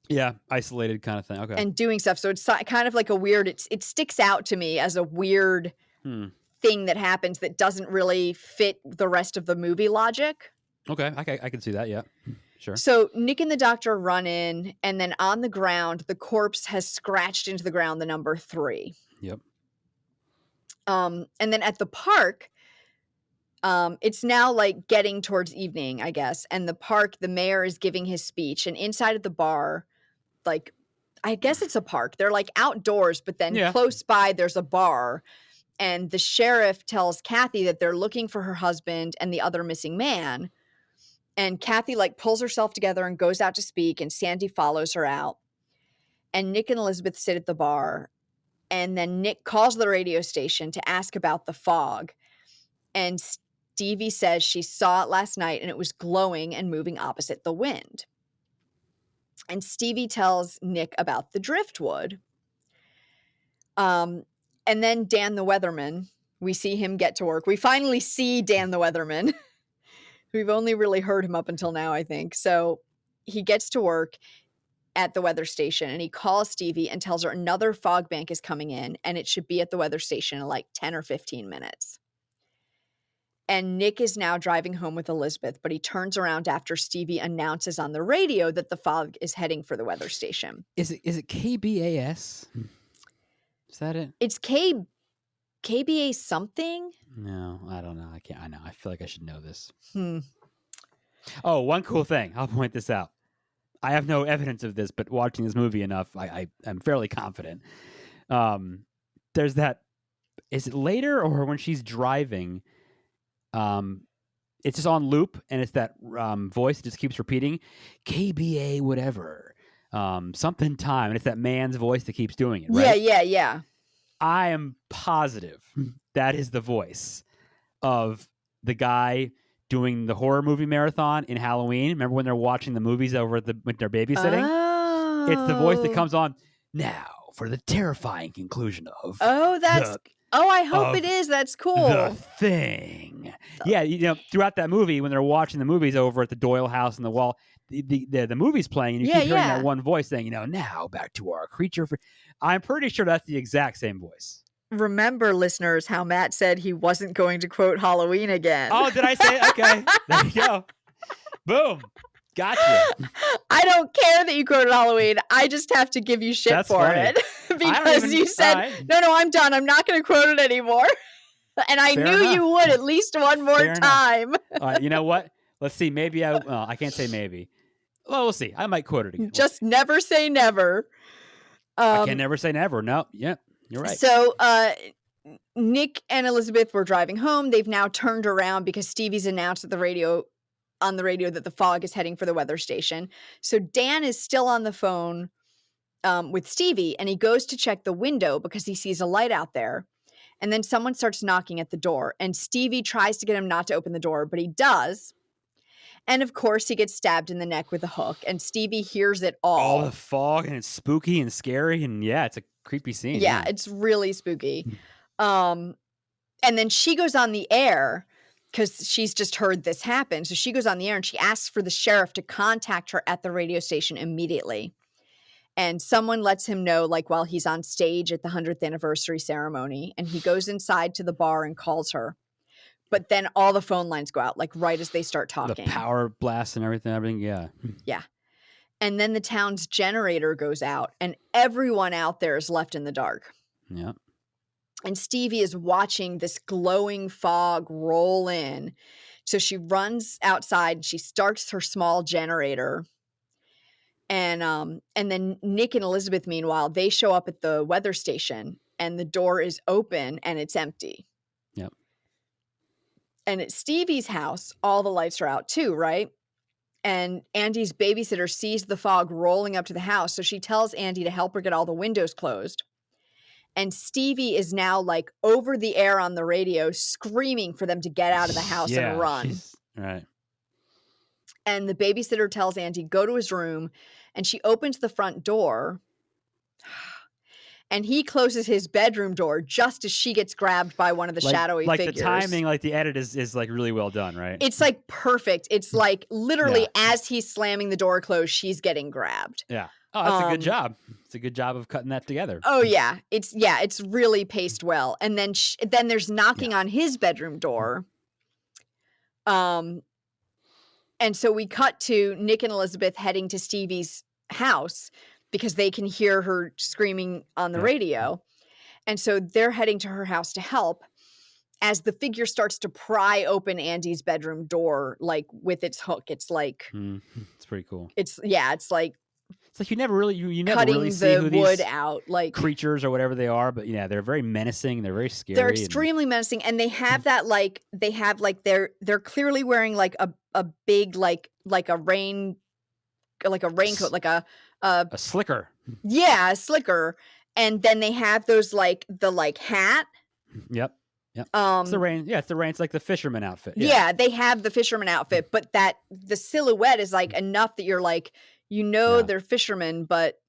Yeah, isolated kind of thing. Okay. And doing stuff. So it's kind of like a weird, it sticks out to me as a weird thing that happens that doesn't really fit the rest of the movie logic. Okay, I can see that, yeah. Sure. So Nick and the doctor run in, and then on the ground, the corpse has scratched into the ground the number 3. Yep. And then at the park, it's now like getting towards evening, I guess. And the park, the mayor is giving his speech, and inside of the bar, like, I guess it's a park. They're like outdoors, but then close by there's a bar. And the sheriff tells Kathy that they're looking for her husband and the other missing man. And Kathy like pulls herself together and goes out to speak, and Sandy follows her out. And Nick and Elizabeth sit at the bar. And then Nick calls the radio station to ask about the fog. And Stevie says she saw it last night, and it was glowing and moving opposite the wind. And Stevie tells Nick about the driftwood. And then Dan the weatherman, we see him get to work. We finally see Dan the weatherman. We've only really heard him up until now, I think. So he gets to work. at the weather station, and he calls Stevie and tells her another fog bank is coming in and it should be at the weather station in like 10 or 15 minutes. And Nick is now driving home with Elizabeth, but he turns around after Stevie announces on the radio that the fog is heading for the weather station. Is it KBAS? Is that it? It's KBA something? No, I don't know. I know. I feel like I should know this. Hmm. Oh, one cool thing. I'll point this out. I have no evidence of this, but watching this movie enough, I'm fairly confident. There's that. Is it later or when she's driving? It's just on loop, and it's that voice that just keeps repeating, KBA whatever, something time, and it's that man's voice that keeps doing it. Right? Yeah. I am positive that is the voice of the guy doing the horror movie marathon in Halloween. Remember when they're watching the movies when they're babysitting? Oh. It's the voice that comes on now for the terrifying conclusion of. I hope it is. That's cool. The Thing. Yeah, throughout that movie, when they're watching the movies over at the Doyle house and the wall, the movie's playing, and you keep hearing that one voice saying, now back to our creature. I'm pretty sure that's the exact same voice. Remember, listeners, how Matt said he wasn't going to quote Halloween again. Oh, did I say it? Okay. There you go. Boom. Gotcha. I don't care that you quoted Halloween. I just have to give you shit That's for funny. it. Because you said, right. no, I'm done. I'm not going to quote it anymore. And I Fair knew enough. you would at least one more Fair time. All right, you know what? Let's see. Maybe I can't say maybe. Well, we'll see. I might quote it again. Just never say never. I can never say never. No. Yeah, you're right. So Nick and Elizabeth were driving home. They've now turned around because Stevie's announced on the radio that the fog is heading for the weather station. So Dan is still on the phone with Stevie, and he goes to check the window because he sees a light out there. And then someone starts knocking at the door, and Stevie tries to get him not to open the door, but he does. And of course, he gets stabbed in the neck with a hook, and Stevie hears it all. All the fog, and it's spooky and scary, and yeah, it's a creepy scene. Yeah, it's really spooky. And then she goes on the air because she's just heard this happen. So she goes on the air and she asks for the sheriff to contact her at the radio station immediately. And someone lets him know, like, while he's on stage at the 100th anniversary ceremony, and he goes inside to the bar and calls her. But then all the phone lines go out, like, right as they start talking. The power blast and everything, yeah. Yeah. And then the town's generator goes out, and everyone out there is left in the dark. Yeah. And Stevie is watching this glowing fog roll in. So she runs outside and she starts her small generator. And then Nick and Elizabeth, meanwhile, they show up at the weather station and the door is open and it's empty. Yep. And at Stevie's house, all the lights are out too, right? And Andy's babysitter sees the fog rolling up to the house. So she tells Andy to help her get all the windows closed. And Stevie is now like over the air on the radio screaming for them to get out of the house and run. Right. And the babysitter tells Andy, go to his room. And she opens the front door. And he closes his bedroom door just as she gets grabbed by one of the shadowy figures. Like the timing, like the edit is like really well done, right? It's like perfect. It's like literally as he's slamming the door closed, she's getting grabbed. Yeah. Oh, that's a good job. It's a good job of cutting that together. Oh yeah. It's really paced well. And then then there's knocking on his bedroom door. And so we cut to Nick and Elizabeth heading to Stevie's house because they can hear her screaming on the radio. And so they're heading to her house to help as the figure starts to pry open Andy's bedroom door, like with its hook. It's like, it's pretty cool. It's like you never really, you never cutting really see the who wood these out, like creatures or whatever they are. But yeah, they're very menacing. They're very scary. They're extremely menacing. And they have that, like, they're clearly wearing like a big, like a raincoat, like a slicker. Yeah, a slicker. And then they have those the hat. Yep. It's the rain. Yeah, it's the rain. It's like the fisherman outfit. Yeah, they have the fisherman outfit, but the silhouette is like enough that you're like, they're fishermen, but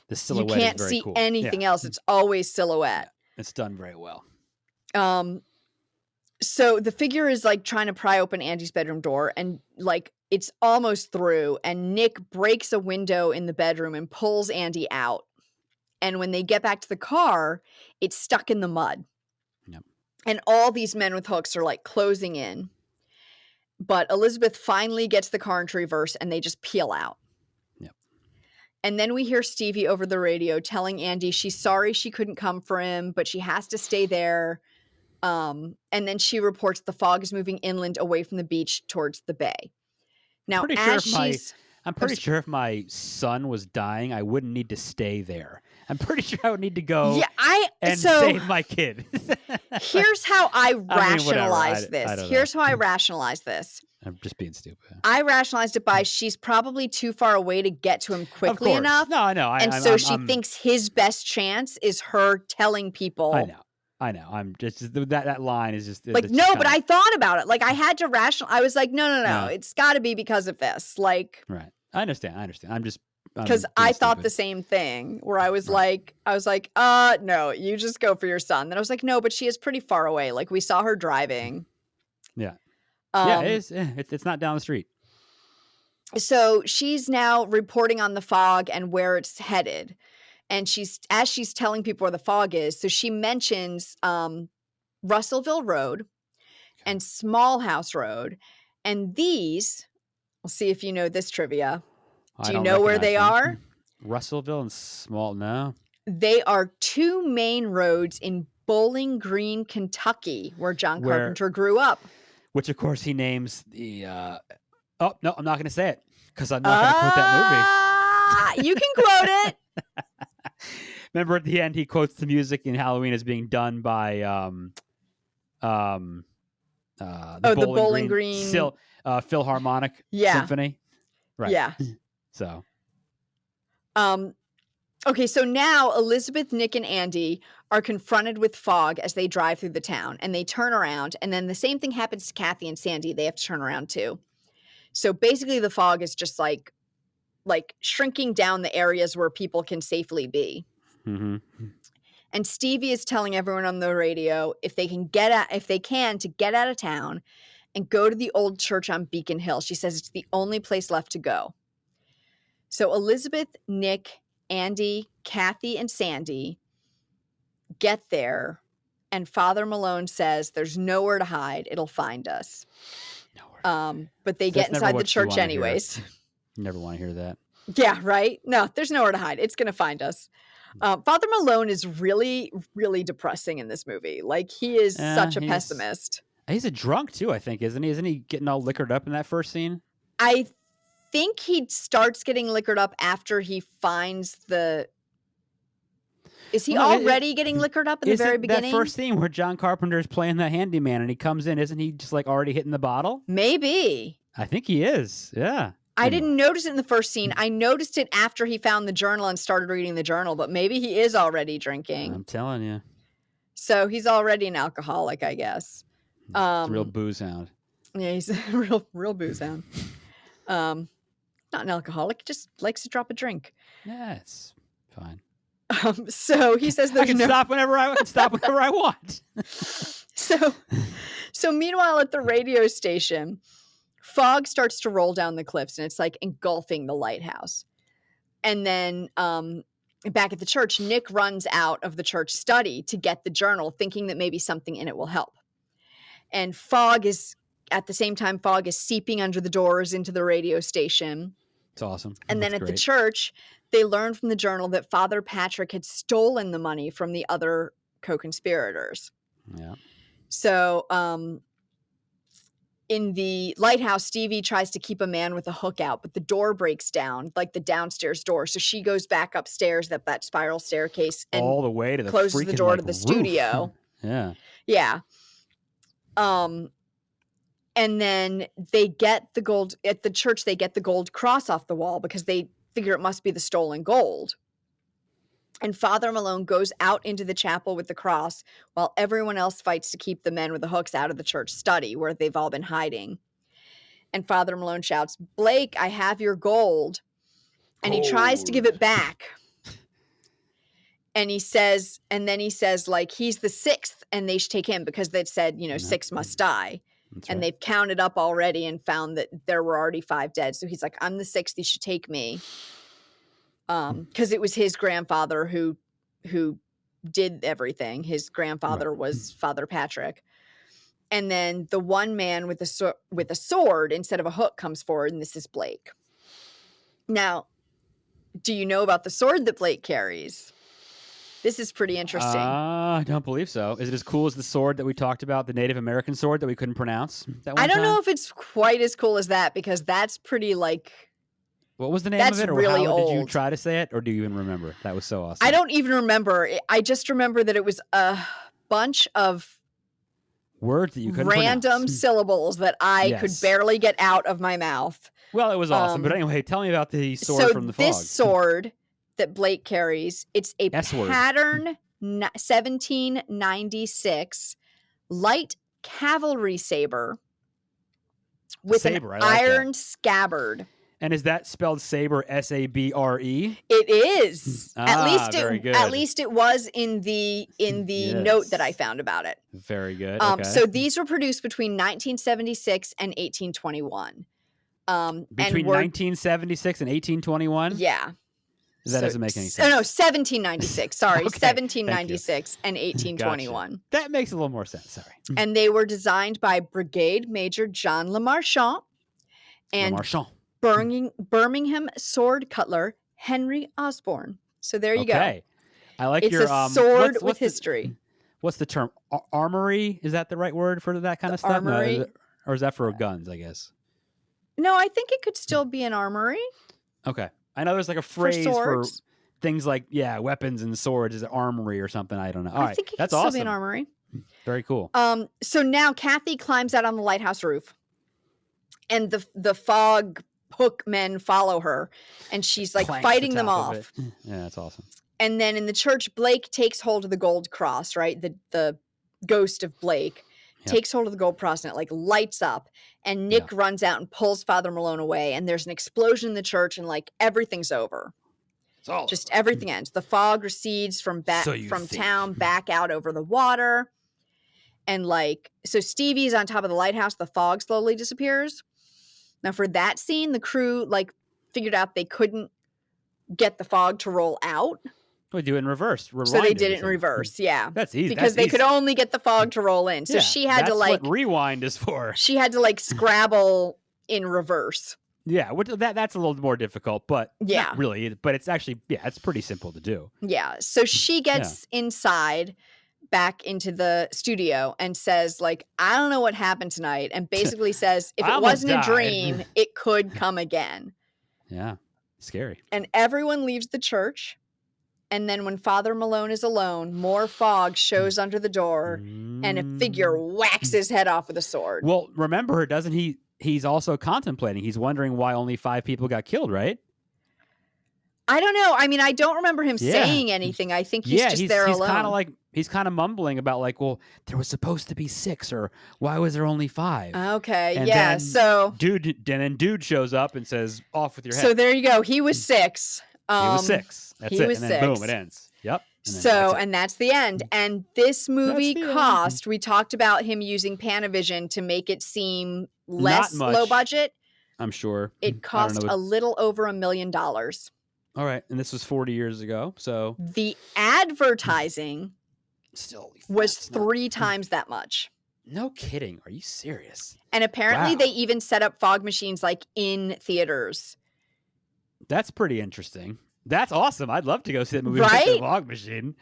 the silhouette you can't is very see cool. anything else. It's always silhouette. It's done very well. So the figure is like trying to pry open Andy's bedroom door, and like it's almost through, and Nick breaks a window in the bedroom and pulls Andy out. And when they get back to the car, it's stuck in the mud. Yep. And all these men with hooks are like closing in. But Elizabeth finally gets the car into reverse and they just peel out. Yep. And then we hear Stevie over the radio telling Andy she's sorry she couldn't come for him, but she has to stay there. And then she reports the fog is moving inland away from the beach towards the bay. Now, I'm pretty sure if my son was dying, I wouldn't need to stay there. I'm pretty sure I would need to go save my kid. Here's how I rationalize this. Here's how I rationalize this. I'm just being stupid. I rationalized it by she's probably too far away to get to him quickly enough. No, I know. And so she thinks his best chance is her telling people. I know. I'm just that line is just like no, but I thought about it. Like I had to I was like, no. It's got to be because of this. Like, right. I understand. I'm just because I thought the same thing. Where I was like, no, you just go for your son. Then I was like, no, but she is pretty far away. Like we saw her driving. Yeah. Yeah, it is. It's not down the street. So she's now reporting on the fog and where it's headed. And as she's telling people where the fog is, so she mentions Russellville Road and Small House Road. And these, we'll see if you know this trivia. Do you know where they are? Russellville and Small, no. They are two main roads in Bowling Green, Kentucky, where John Carpenter grew up. Which, of course, he names the... Oh, no, I'm not going to say it because I'm not going to quote that movie. You can quote it. Remember at the end, he quotes the music in Halloween as being done by the Bowling Green Philharmonic Symphony. Right. Yeah. So. Okay, so now Elizabeth, Nick, and Andy are confronted with fog as they drive through the town, and they turn around, and then the same thing happens to Kathy and Sandy. They have to turn around too. So basically the fog is just like shrinking down the areas where people can safely be. Mm-hmm. And Stevie is telling everyone on the radio if they can to get out of town and go to the old church on Beacon Hill. She says it's the only place left to go. So Elizabeth, Nick, Andy, Kathy, and Sandy get there, and Father Malone says there's nowhere to hide. It'll find us. But they get inside the church anyways. You never want to hear that. Yeah, right? No, there's nowhere to hide. It's going to find us. Father Malone is really, really depressing in this movie. Like, he is such a pessimist. He's a drunk, too, I think, isn't he? Isn't he getting all liquored up in that first scene? I think he starts getting liquored up after he finds the... Is he already getting liquored up in the very beginning? That first scene where John Carpenter is playing the handyman and he comes in, isn't he just like already hitting the bottle? Maybe. I think he is, yeah. I didn't notice it in the first scene. I noticed it after he found the journal and started reading the journal, but maybe he is already drinking. I'm telling you. So he's already an alcoholic, I guess. It's a real booze hound. Yeah, he's a real booze hound. Not an alcoholic, he just likes to drop a drink. Yeah, it's fine. So he says I can stop whenever I want. So meanwhile at the radio station, fog starts to roll down the cliffs and it's like engulfing the lighthouse. And then back at the church, Nick runs out of the church study to get the journal, thinking that maybe something in it will help. And at the same time, fog is seeping under the doors into the radio station. It's awesome. And then at the church, they learned from the journal that Father Patrick had stolen the money from the other co-conspirators. Yeah. So in the lighthouse, Stevie tries to keep a man with a hook out, but the door breaks down, like the downstairs door. So she goes back upstairs up that spiral staircase and all the way to the closes the door to the roof. studio. Yeah. Yeah. And then they get the gold at the church. They get the gold cross off the wall because they figure it must be the stolen gold. And Father Malone goes out into the chapel with the cross while everyone else fights to keep the men with the hooks out of the church study where they've all been hiding. And Father Malone shouts, "Blake, I have your gold." And he tries to give it back. And then he says, like, he's the sixth and they should take him because they'd said, 6 must die. That's and right. they've counted up already and found that there were already 5 dead. So he's like, I'm the 6th. You should take me. Because it was his grandfather who did everything. His grandfather was Father Patrick. And then the one man with a sword instead of a hook comes forward, and this is Blake. Now, do you know about the sword that Blake carries? This is pretty interesting. I don't believe so. Is it as cool as the sword that we talked about, the Native American sword that we couldn't pronounce that one I don't time? know if it's quite as cool as that, because that's pretty like... What was the name That's of it, or really how did you old. try to say it, or do you even remember? That was so awesome. I don't even remember. I just remember that it was a bunch of words that you couldn't random pronounce. syllables that I could Yes. barely get out of my mouth. Well, it was awesome. But anyway, tell me about the sword from the fog. This sword that Blake carries, it's a S-word. pattern 1796 light cavalry saber with Saber, an I like iron that. scabbard. And is that spelled Saber, S-A-B-R-E? It is. Very good. At least it was in the Yes. note that I found about it. Very good. Okay. So these were produced between 1976 and 1821. Between 1976 and 1821? Yeah. That doesn't make any sense. No, 1796. Sorry, Okay, 1796 and 1821. Gotcha. That makes a little more sense. Sorry. And they were designed by Brigade Major John LeMarchand and Birmingham sword cutler Henry Osborne. So there you go. I like it's your a sword what's with history. What's the term? Armory? Is that the right word for that kind of stuff? Armory. No, or is that for guns, I guess? No, I think it could still be an armory. Okay. I know there's like a phrase for swords. things like, weapons and swords. Is it armory or something? I don't know. All I right. think it That's could awesome. still be an armory. Very cool. So now Kathy climbs out on the lighthouse roof, and the fog hook men follow her, and she's like Clanks fighting the them top of off. it. Yeah, that's awesome. And then in the church, Blake takes hold of the gold cross, right? The ghost of Blake takes hold of the gold cross, and it like lights up. And Nick runs out and pulls Father Malone away. And there's an explosion in the church, and like everything's over. Just everything ends. The fog recedes from town back out over the water. And like, so Stevie's on top of the lighthouse. The fog slowly disappears. Now for that scene, the crew like figured out they couldn't get the fog to roll out. We do it in reverse. So they did it in reverse. Yeah. That's easy. Because they could only get the fog to roll in. So she had to like. That's what rewind is for. She had to like scrabble in reverse. Yeah. That's a little more difficult, but not really. But it's actually, it's pretty simple to do. Yeah. So she gets inside back into the studio and says like, I don't know what happened tonight. And basically says, if it wasn't a dream, it could come again. Yeah. Scary. And everyone leaves the church. And then when Father Malone is alone, more fog shows under the door and a figure whacks his head off with a sword. Well, remember, doesn't he? He's also contemplating. He's wondering why only 5 people got killed, right? I don't know. I mean, I don't remember him saying anything. I think he's just there alone. He's kind of mumbling about like, well, there was supposed to be 6, or why was there only 5? Okay, and then dude shows up and says, "Off with your head." So there you go. He was 6. He was 6. That's it. And then boom, it ends. Yep. And that's the end. And this movie cost, we talked about him using Panavision to make it seem less low budget. I'm sure. It cost a little over $1 million. All right. And this was 40 years ago. So the advertising was 3 times that much. No kidding. Are you serious? And apparently they even set up fog machines like in theaters. That's pretty interesting. That's awesome. I'd love to go see that movie with the fog machine.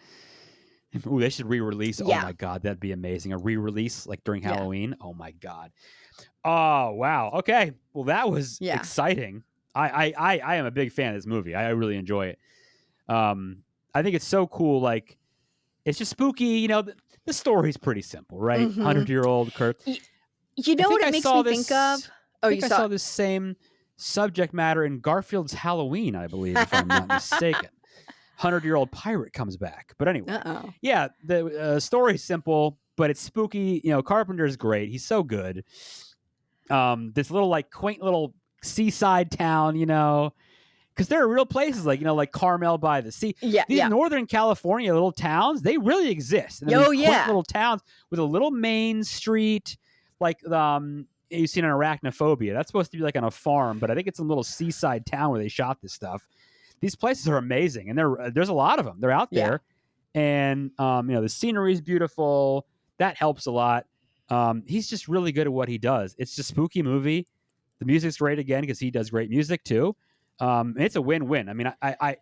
Ooh, they should re-release. Yeah. Oh my God, that'd be amazing. A re-release like during Halloween. Oh my God. Oh wow. Okay. Well, that was exciting. I am a big fan of this movie. I really enjoy it. I think it's so cool. Like, it's just spooky. You know, the story's pretty simple, right? 100-year-old Kurt. You know what it makes me think of? I saw this same subject matter in Garfield's Halloween, I believe, if I'm not mistaken. 100-year-old pirate comes back. But anyway, the story's simple, but it's spooky. You know, Carpenter's great. He's so good. This little like quaint little seaside town, you know, because there are real places like, you know, like Carmel by the sea. These Northern California little towns, they really exist. And quaint little towns with a little main street, like you've seen an Arachnophobia. That's supposed to be like on a farm, but I think it's a little seaside town where they shot this stuff. These places are amazing, and there's a lot of them. They're out there, and the scenery is beautiful. That helps a lot. He's just really good at what he does. It's just a spooky movie. The music's great again because he does great music too. It's a win-win. I mean,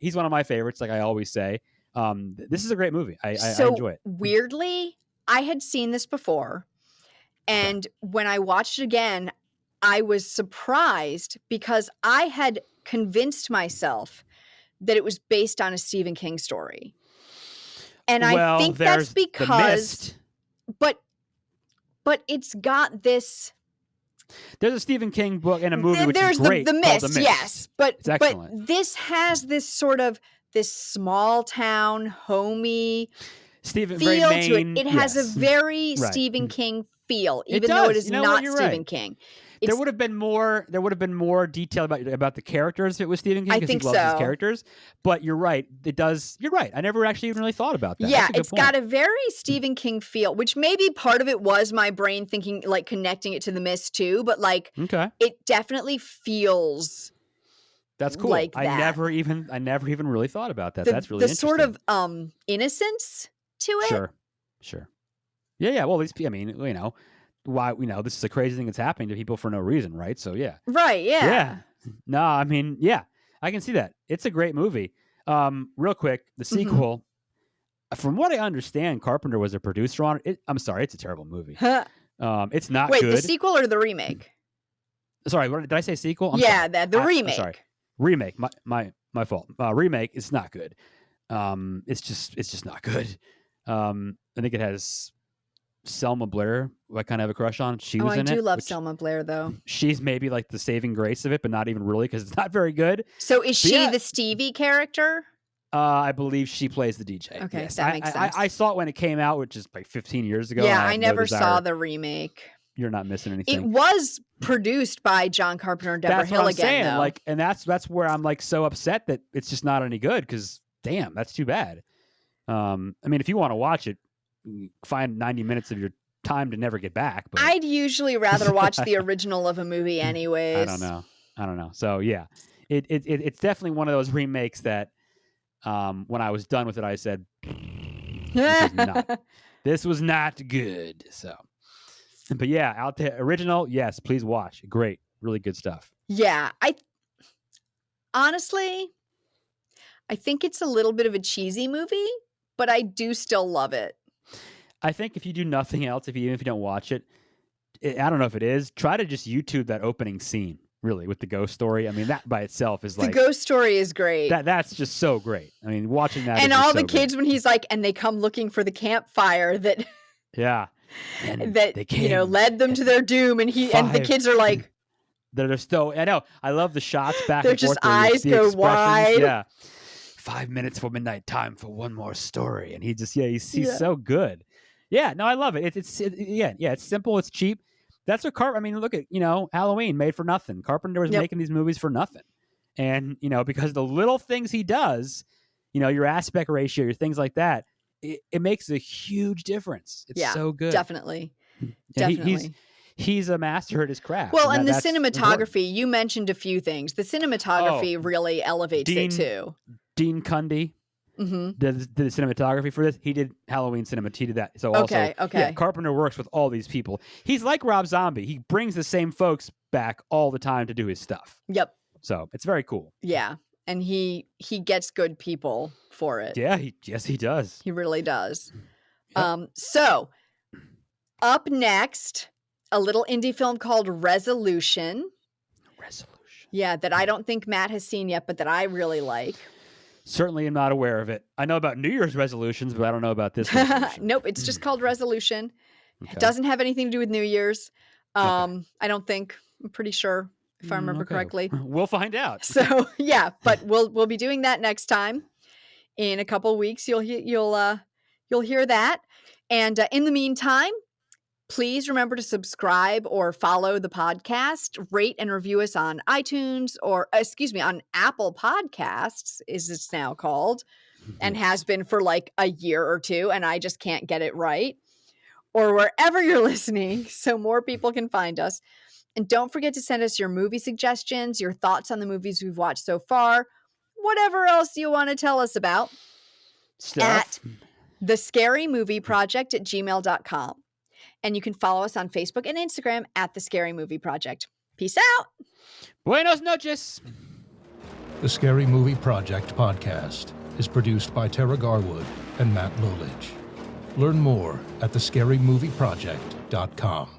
he's one of my favorites, like I always say. This is a great movie. I enjoy it. Weirdly, I had seen this before, and when I watched it again, I was surprised because I had convinced myself that it was based on a Stephen King story. And I think that's because, but it's got this. There's a Stephen King book and a movie which is great. The Mist, The Mist. yes, but this has this sort of this small town, homey Stephen feel Maine, to it. It has a very Stephen King feel, even though it is not Stephen King. There would have been more detail about the characters if it was Stephen King because he loves his characters. But you're right. It does. You're right. I never actually even really thought about that. Yeah, it's got a very Stephen King feel, which maybe part of it was my brain thinking, like connecting it to The Mist too. But like, it definitely feels. That's cool. Like that. I never even really thought about that. That's really interesting. The sort of innocence to it. Sure. Yeah. Well, I mean, why this is a crazy thing that's happening to people for no reason, right? So yeah. Right, yeah. No, I mean, yeah. I can see that. It's a great movie. Real quick, the sequel, from what I understand, Carpenter was a producer on it. I'm sorry, it's a terrible movie. It's not good. Wait, the sequel or the remake? Sorry, did I say sequel? The remake. Sorry. Remake. My fault. Remake is not good. It's just not good. I think it has Selma Blair, who I kind of have a crush on. She was in it. I do love Selma Blair, though. She's maybe like the saving grace of it, but not even really because it's not very good. So is she the Stevie character? I believe she plays the DJ. Okay, yes. that makes sense. I saw it when it came out, which is like 15 years ago. Yeah, I never saw the remake. You're not missing anything. It was produced by John Carpenter and Deborah Hill again, though. Like, and that's where I'm like so upset that it's just not any good because damn, that's too bad. I mean, if you want to watch it, find 90 minutes of your time to never get back. But I'd usually rather watch the original of a movie anyways. I don't know. So yeah, it's definitely one of those remakes that when I was done with it, I said, this was not good. So, but yeah, out there, original, yes, please watch. Great, really good stuff. Yeah, honestly, I think it's a little bit of a cheesy movie, but I do still love it. I think if you do nothing else, even if you don't watch it, I don't know if it is, try to just YouTube that opening scene, really, with the ghost story. I mean, that by itself is like... The ghost story is great. That's just so great. I mean, watching that and all the kids, great. When he's like, and they come looking for the campfire that... Yeah. And that, led them to their doom, and the kids are like... They're still... I know. I love the shots back and forth. Their just eyes go wide. Yeah. 5 minutes for midnight, time for one more story. And he just, he's so good. Yeah, no, I love it. It's simple, it's cheap. That's what I mean, look at, Halloween, made for nothing. Carpenter was making these movies for nothing. And, because the little things he does, your aspect ratio, your things like that, it makes a huge difference. It's so good. Definitely. He's a master at his craft. Well, and the cinematography, important. You mentioned a few things. The cinematography really elevates it too. Dean Cundy did the cinematography for this. He did Halloween cinema. He did that. So okay. Yeah, Carpenter works with all these people. He's like Rob Zombie. He brings the same folks back all the time to do his stuff. Yep. So it's very cool. Yeah, and he gets good people for it. Yeah, he does. He really does. Yep. So up next, a little indie film called Resolution. Yeah, that I don't think Matt has seen yet, but that I really like. Certainly am not aware of it. I know about New Year's resolutions, but I don't know about this resolution. Nope, it's just called Resolution. Okay. It doesn't have anything to do with New Year's. I don't think. I'm pretty sure, if I remember correctly. We'll find out. So yeah, but we'll be doing that next time. In a couple of weeks, you'll hear that. And in the meantime, please remember to subscribe or follow the podcast, rate and review us on iTunes on Apple Podcasts, is it's now called, and has been for like a year or two, and I just can't get it right. or wherever you're listening so more people can find us. And don't forget to send us your movie suggestions, your thoughts on the movies we've watched so far, whatever else you want to tell us about Stuff. at thescarymovieproject@gmail.com. And you can follow us on Facebook and Instagram at The Scary Movie Project. Peace out. Buenos noches. The Scary Movie Project podcast is produced by Tara Garwood and Matt Lulich. Learn more at thescarymovieproject.com.